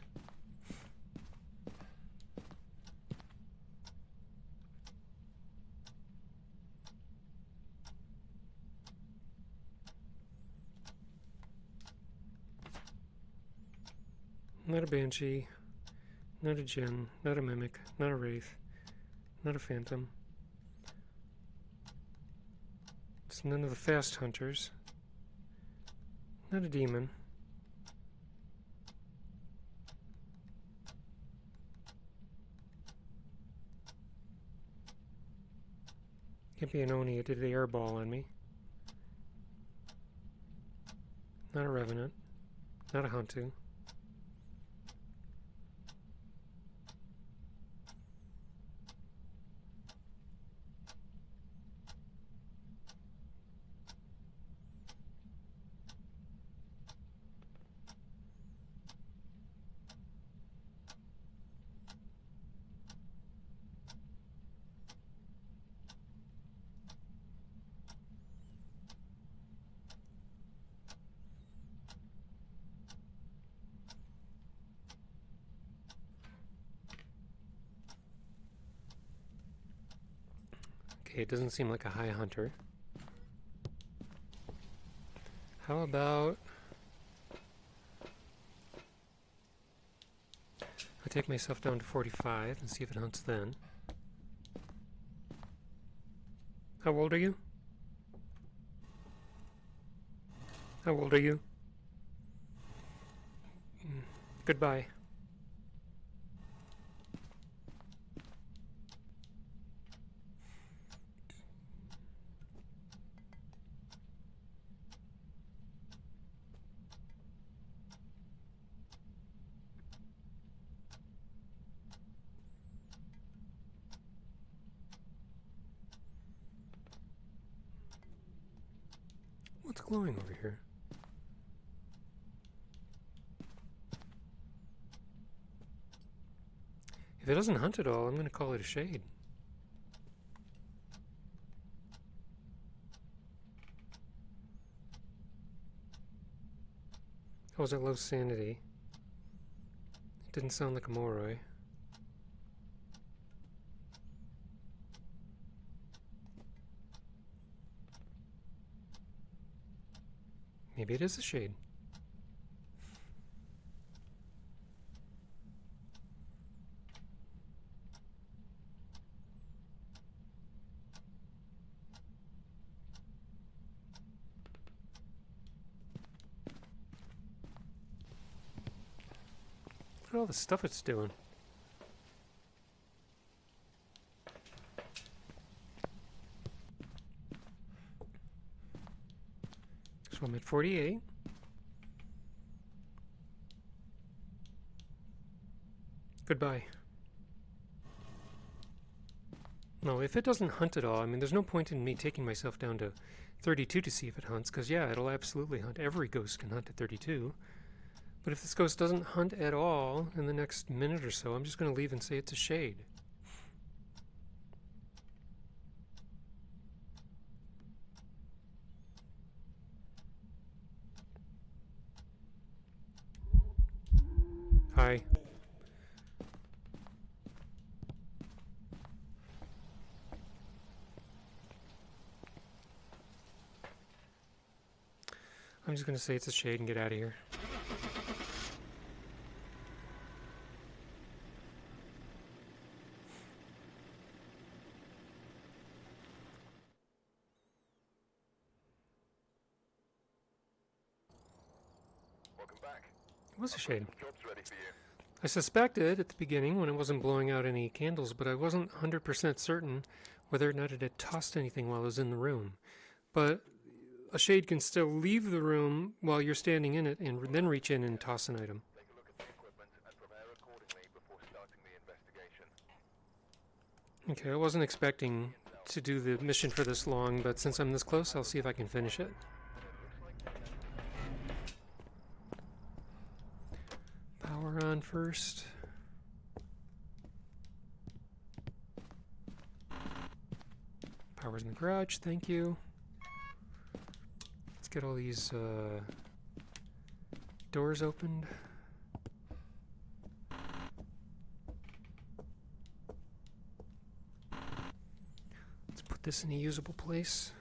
Speaker 1: Not a banshee, not a djinn, not a mimic, not a wraith, not a phantom. It's none of the fast hunters. Not a demon. Can't be an Oni, it did the airball on me. Not a revenant. Not a Hantu. Okay, it doesn't seem like a high hunter. How about I take myself down to 45 and see if it hunts then. How old are you? How old are you? Goodbye. What's glowing over here? If it doesn't hunt at all, I'm going to call it a shade. I was at low sanity. It didn't sound like a Moroi. Maybe it is a shade. Look at all the stuff it's doing. So I'm at 48. Goodbye. No, if it doesn't hunt at all, I mean, there's no point in me taking myself down to 32 to see if it hunts, because yeah, it'll absolutely hunt. Every ghost can hunt at 32. But if this ghost doesn't hunt at all in the next minute or so, I'm just going to leave and say it's a shade. Hi. I'm just going to say it's a shade and get out of here.
Speaker 2: Welcome back.
Speaker 1: It was a shade.
Speaker 2: Job's ready for you.
Speaker 1: I suspected at the beginning when it wasn't blowing out any candles, but I wasn't 100% certain whether or not it had tossed anything while I was in the room. But a shade can still leave the room while you're standing in it and then reach in and toss an item.
Speaker 2: Take a look at the equipment and prepare accordingly before starting the investigation.
Speaker 1: Okay, I wasn't expecting to do the mission for this long, but since I'm this close, I'll see if I can finish it. Power on first. Power's in the garage, thank you. Let's get all these doors opened. Let's put this in a usable place.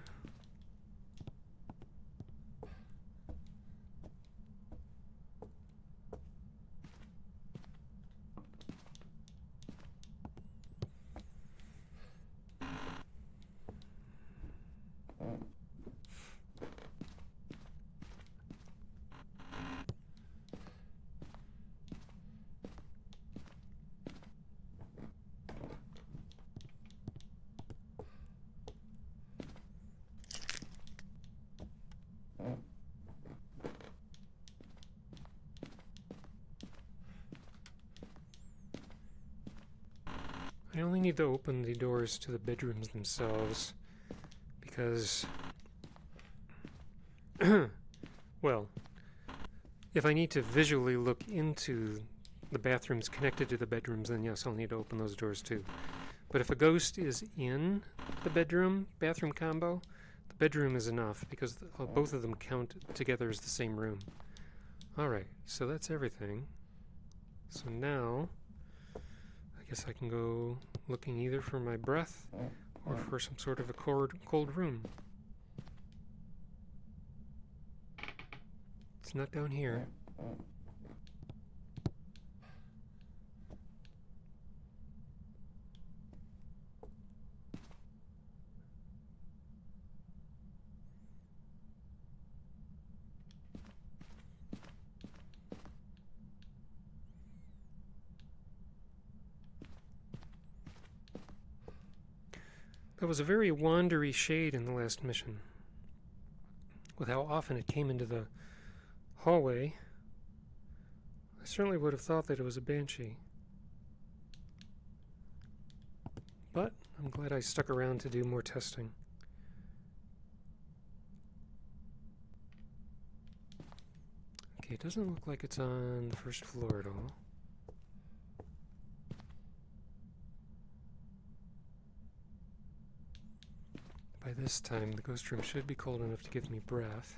Speaker 1: I only need to open the doors to the bedrooms themselves because, well, if I need to visually look into the bathrooms connected to the bedrooms, then yes, I'll need to open those doors too. But if a ghost is in the bathroom combo, the bedroom is enough because both of them count together as the same room. Alright, so that's everything. So now I guess I can go looking either for my breath Or for some sort of a cold room. It's not down here. There was a very wandery shade in the last mission. With how often it came into the hallway, I certainly would have thought that it was a banshee. But I'm glad I stuck around to do more testing. Okay, it doesn't look like it's on the first floor at all. By this time, the ghost room should be cold enough to give me breath.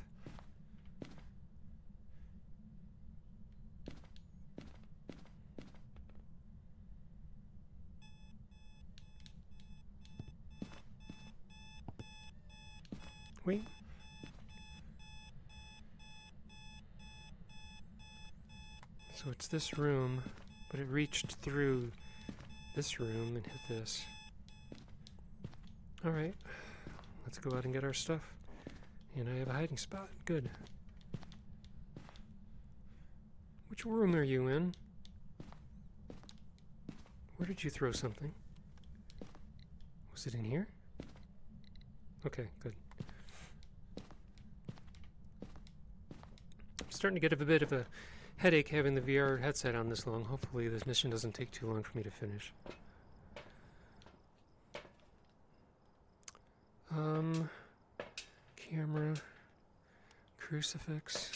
Speaker 1: Wait. So it's this room, but it reached through this room and hit this. Alright. Let's go out and get our stuff. And I have a hiding spot. Good. Which room are you in? Where did you throw something? Was it in here? Okay, good. I'm starting to get a bit of a headache having the VR headset on this long. Hopefully this mission doesn't take too long for me to finish. Camera, crucifix.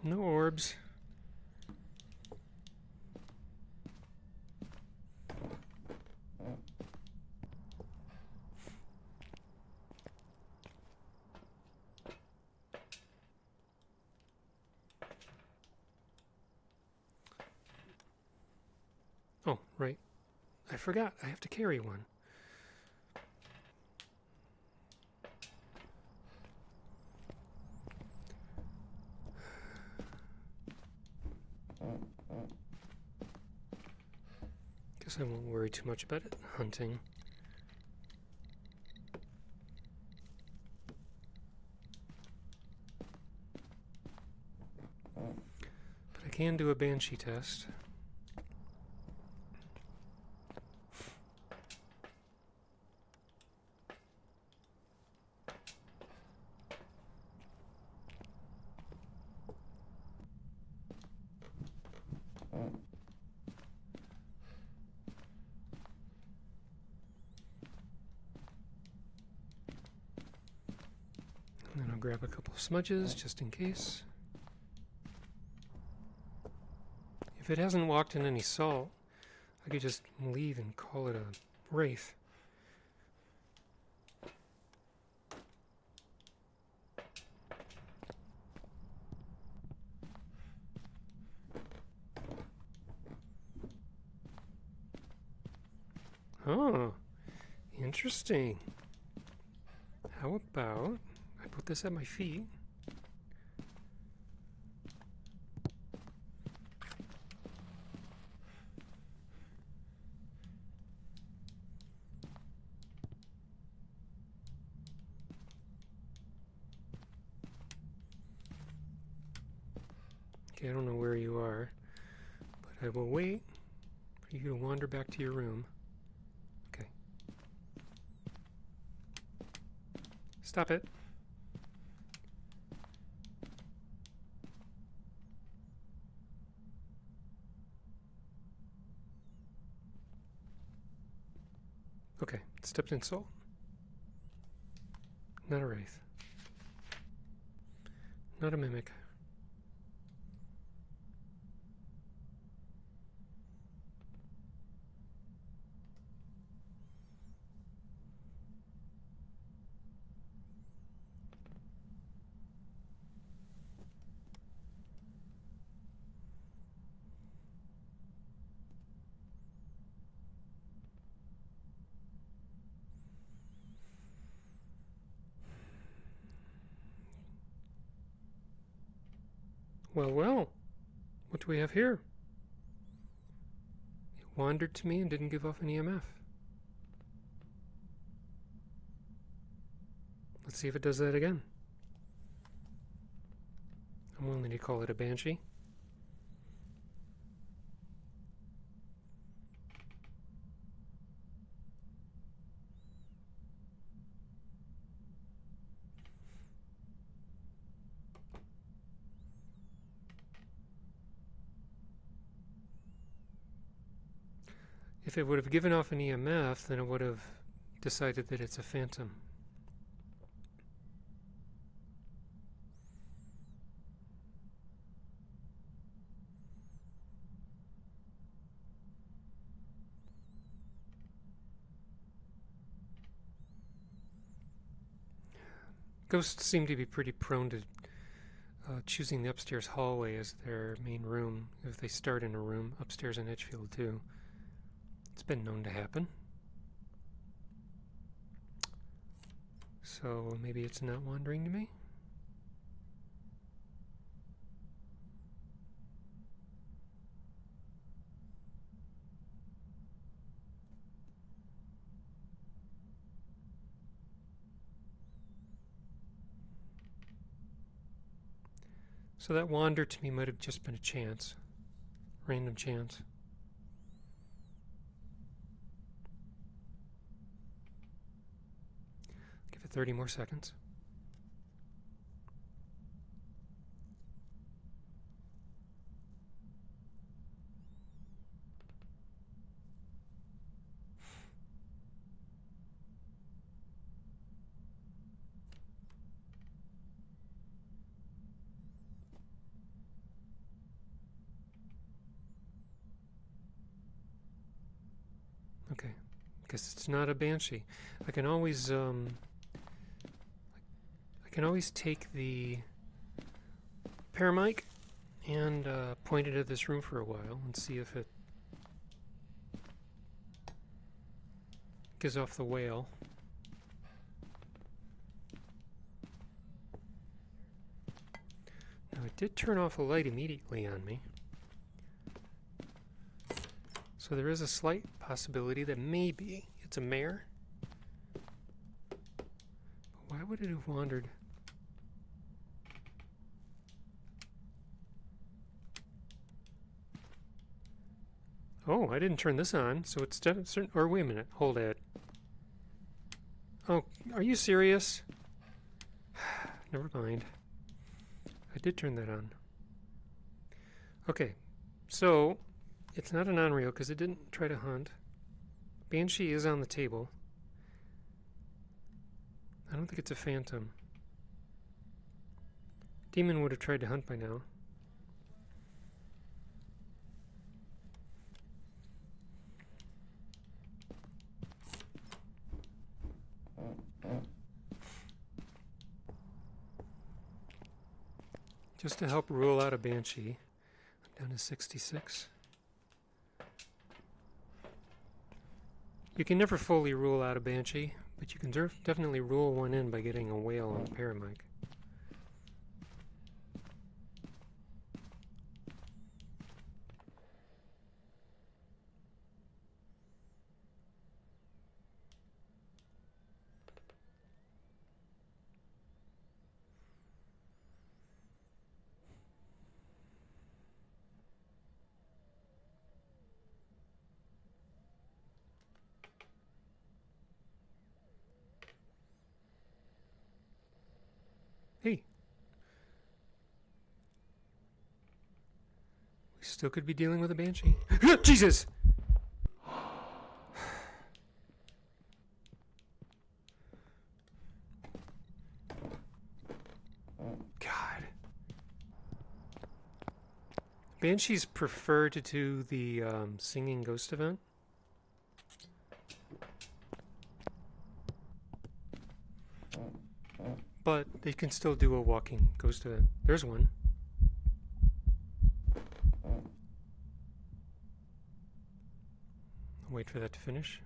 Speaker 1: No orbs. Oh, right. I forgot. I have to carry one. Guess I won't worry too much about it. Hunting. But I can do a banshee test. And then I'll grab a couple of smudges just in case. If it hasn't walked in any salt, I could just leave and call it a wraith. Oh, interesting. How about I put this at my feet? Okay, I don't know where you are, but I will wait for you to wander back to your room. Okay. Stop it. Okay, stepped in salt. Not a wraith. Not a mimic. Well, well. What do we have here? It wandered to me and didn't give off an EMF. Let's see if it does that again. I'm willing to call it a banshee. If it would have given off an EMF, then it would have decided that it's a phantom. Ghosts seem to be pretty prone to choosing the upstairs hallway as their main room if they start in a room upstairs in Edgefield too. It's been known to happen. So maybe it's not wandering to me? So that wander to me might have just been a chance. Random chance. Give it 30 more seconds. Okay, guess it's not a banshee. I can always take the paramic and point it at this room for a while and see if it gives off the wail. Now it did turn off a light immediately on me. So there is a slight possibility that maybe it's a mare. But why would it have wandered? Oh, I didn't turn this on, so it's certain. Or wait a minute, hold it. Oh, are you serious? Never mind. I did turn that on. Okay, so it's not an Onryo because it didn't try to hunt. Banshee is on the table. I don't think it's a phantom. Demon would have tried to hunt by now. Just to help rule out a banshee, I'm down to 66. You can never fully rule out a banshee, but you can definitely rule one in by getting a wail on the paramic. Hey. We still could be dealing with a banshee. Jesus! God. Banshees prefer to do the singing ghost event. But they can still do a walking ghost event. There's one. I'll wait for that to finish.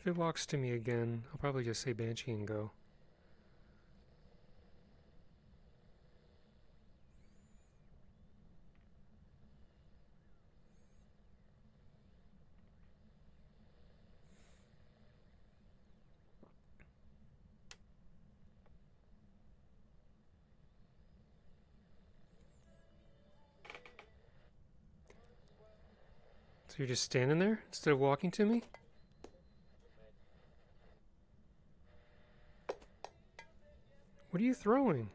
Speaker 1: If it walks to me again, I'll probably just say Banshee and go. So you're just standing there instead of walking to me? What are you throwing?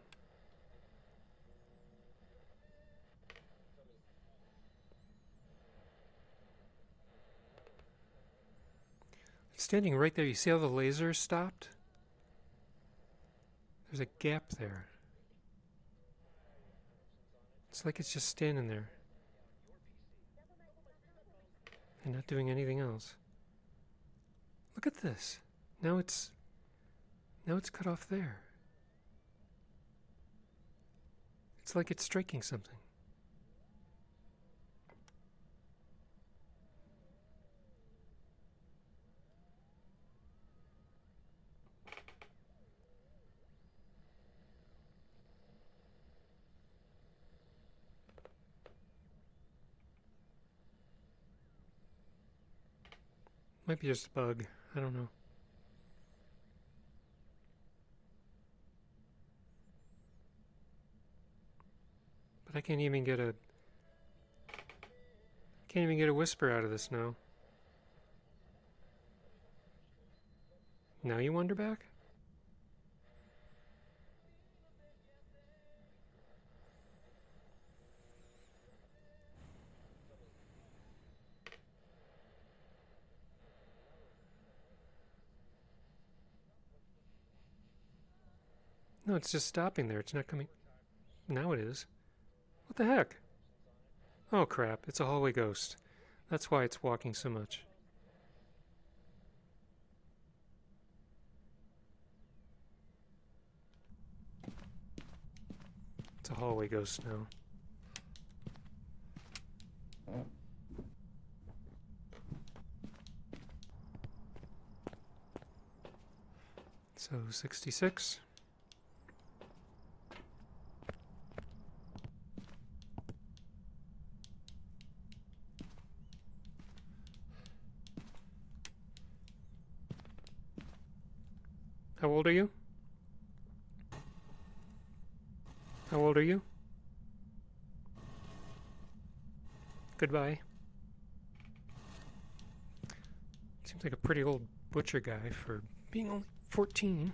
Speaker 1: It's standing right there. You see how the laser stopped? There's a gap there. It's like it's just standing there. And not doing anything else. Look at this. Now it's cut off there. It's like it's striking something. Might be just a bug. I don't know. But I can't even get a whisper out of this now. Now you wander back? No, it's just stopping there. It's not coming. Now it is. What the heck? Oh crap, it's a hallway ghost. That's why it's walking so much. It's a hallway ghost now. So 66. How old are you? How old are you? Goodbye. Seems like a pretty old butcher guy for being only 14.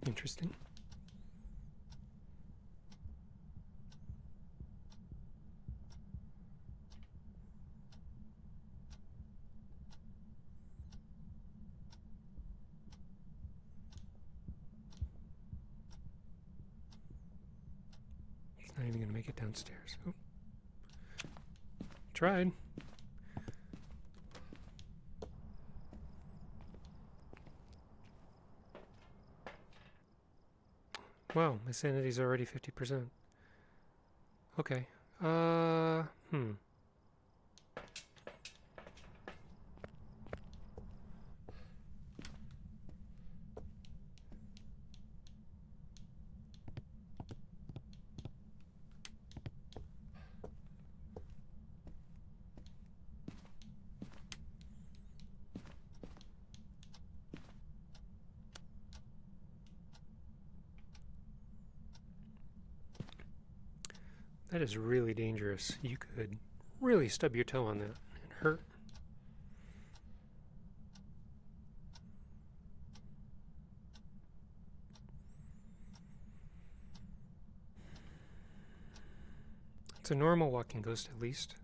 Speaker 1: Interesting. It's not even going to make it downstairs. Oh. Tried. Wow, my sanity's already 50%. Okay. That is really dangerous. You could really stub your toe on that and hurt. It's a normal walking ghost, at least.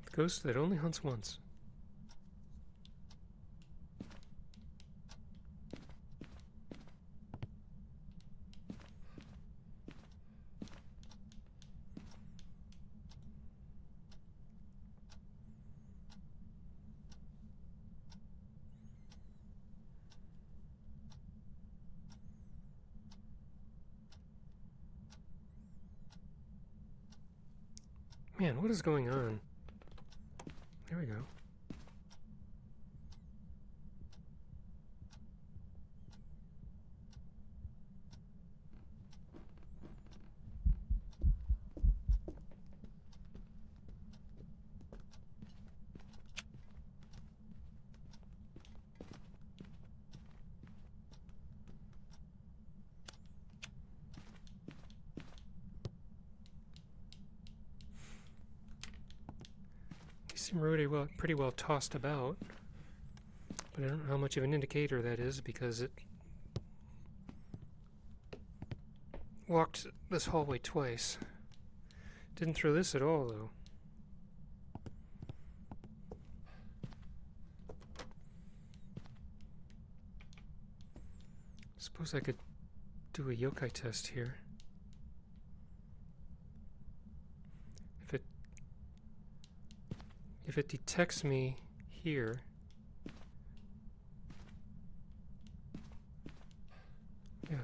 Speaker 1: The ghost that only hunts once. Man, what is going on? There we go. Seem pretty well tossed about, but I don't know how much of an indicator that is because it walked this hallway twice. Didn't throw this at all, though. Suppose I could do a yokai test here. If it detects me here, yeah.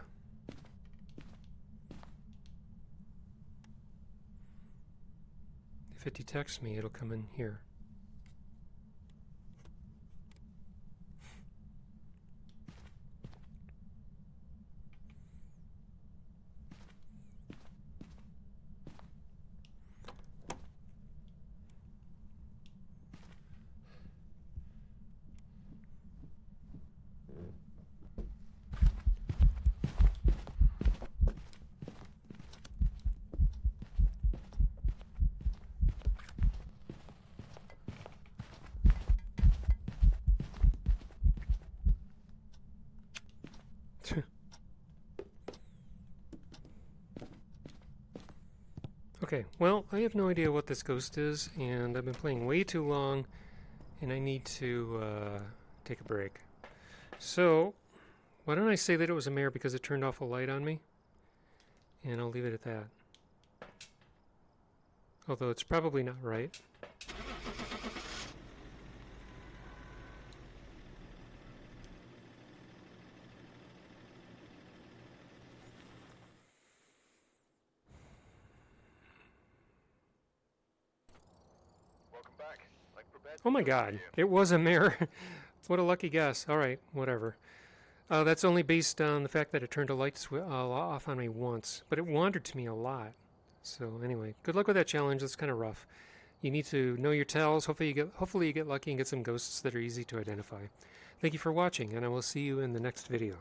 Speaker 1: If it detects me, it'll come in here. Okay, well, I have no idea what this ghost is, and I've been playing way too long, and I need to take a break. So, why don't I say that it was a mare because it turned off a light on me? And I'll leave it at that. Although it's probably not right. Oh my god, it was a mare. What a lucky guess. Alright, whatever. That's only based on the fact that it turned a light off on me once, but it wandered to me a lot. So anyway, good luck with that challenge. It's kind of rough. You need to know your tells. Hopefully you get lucky and get some ghosts that are easy to identify. Thank you for watching, and I will see you in the next video.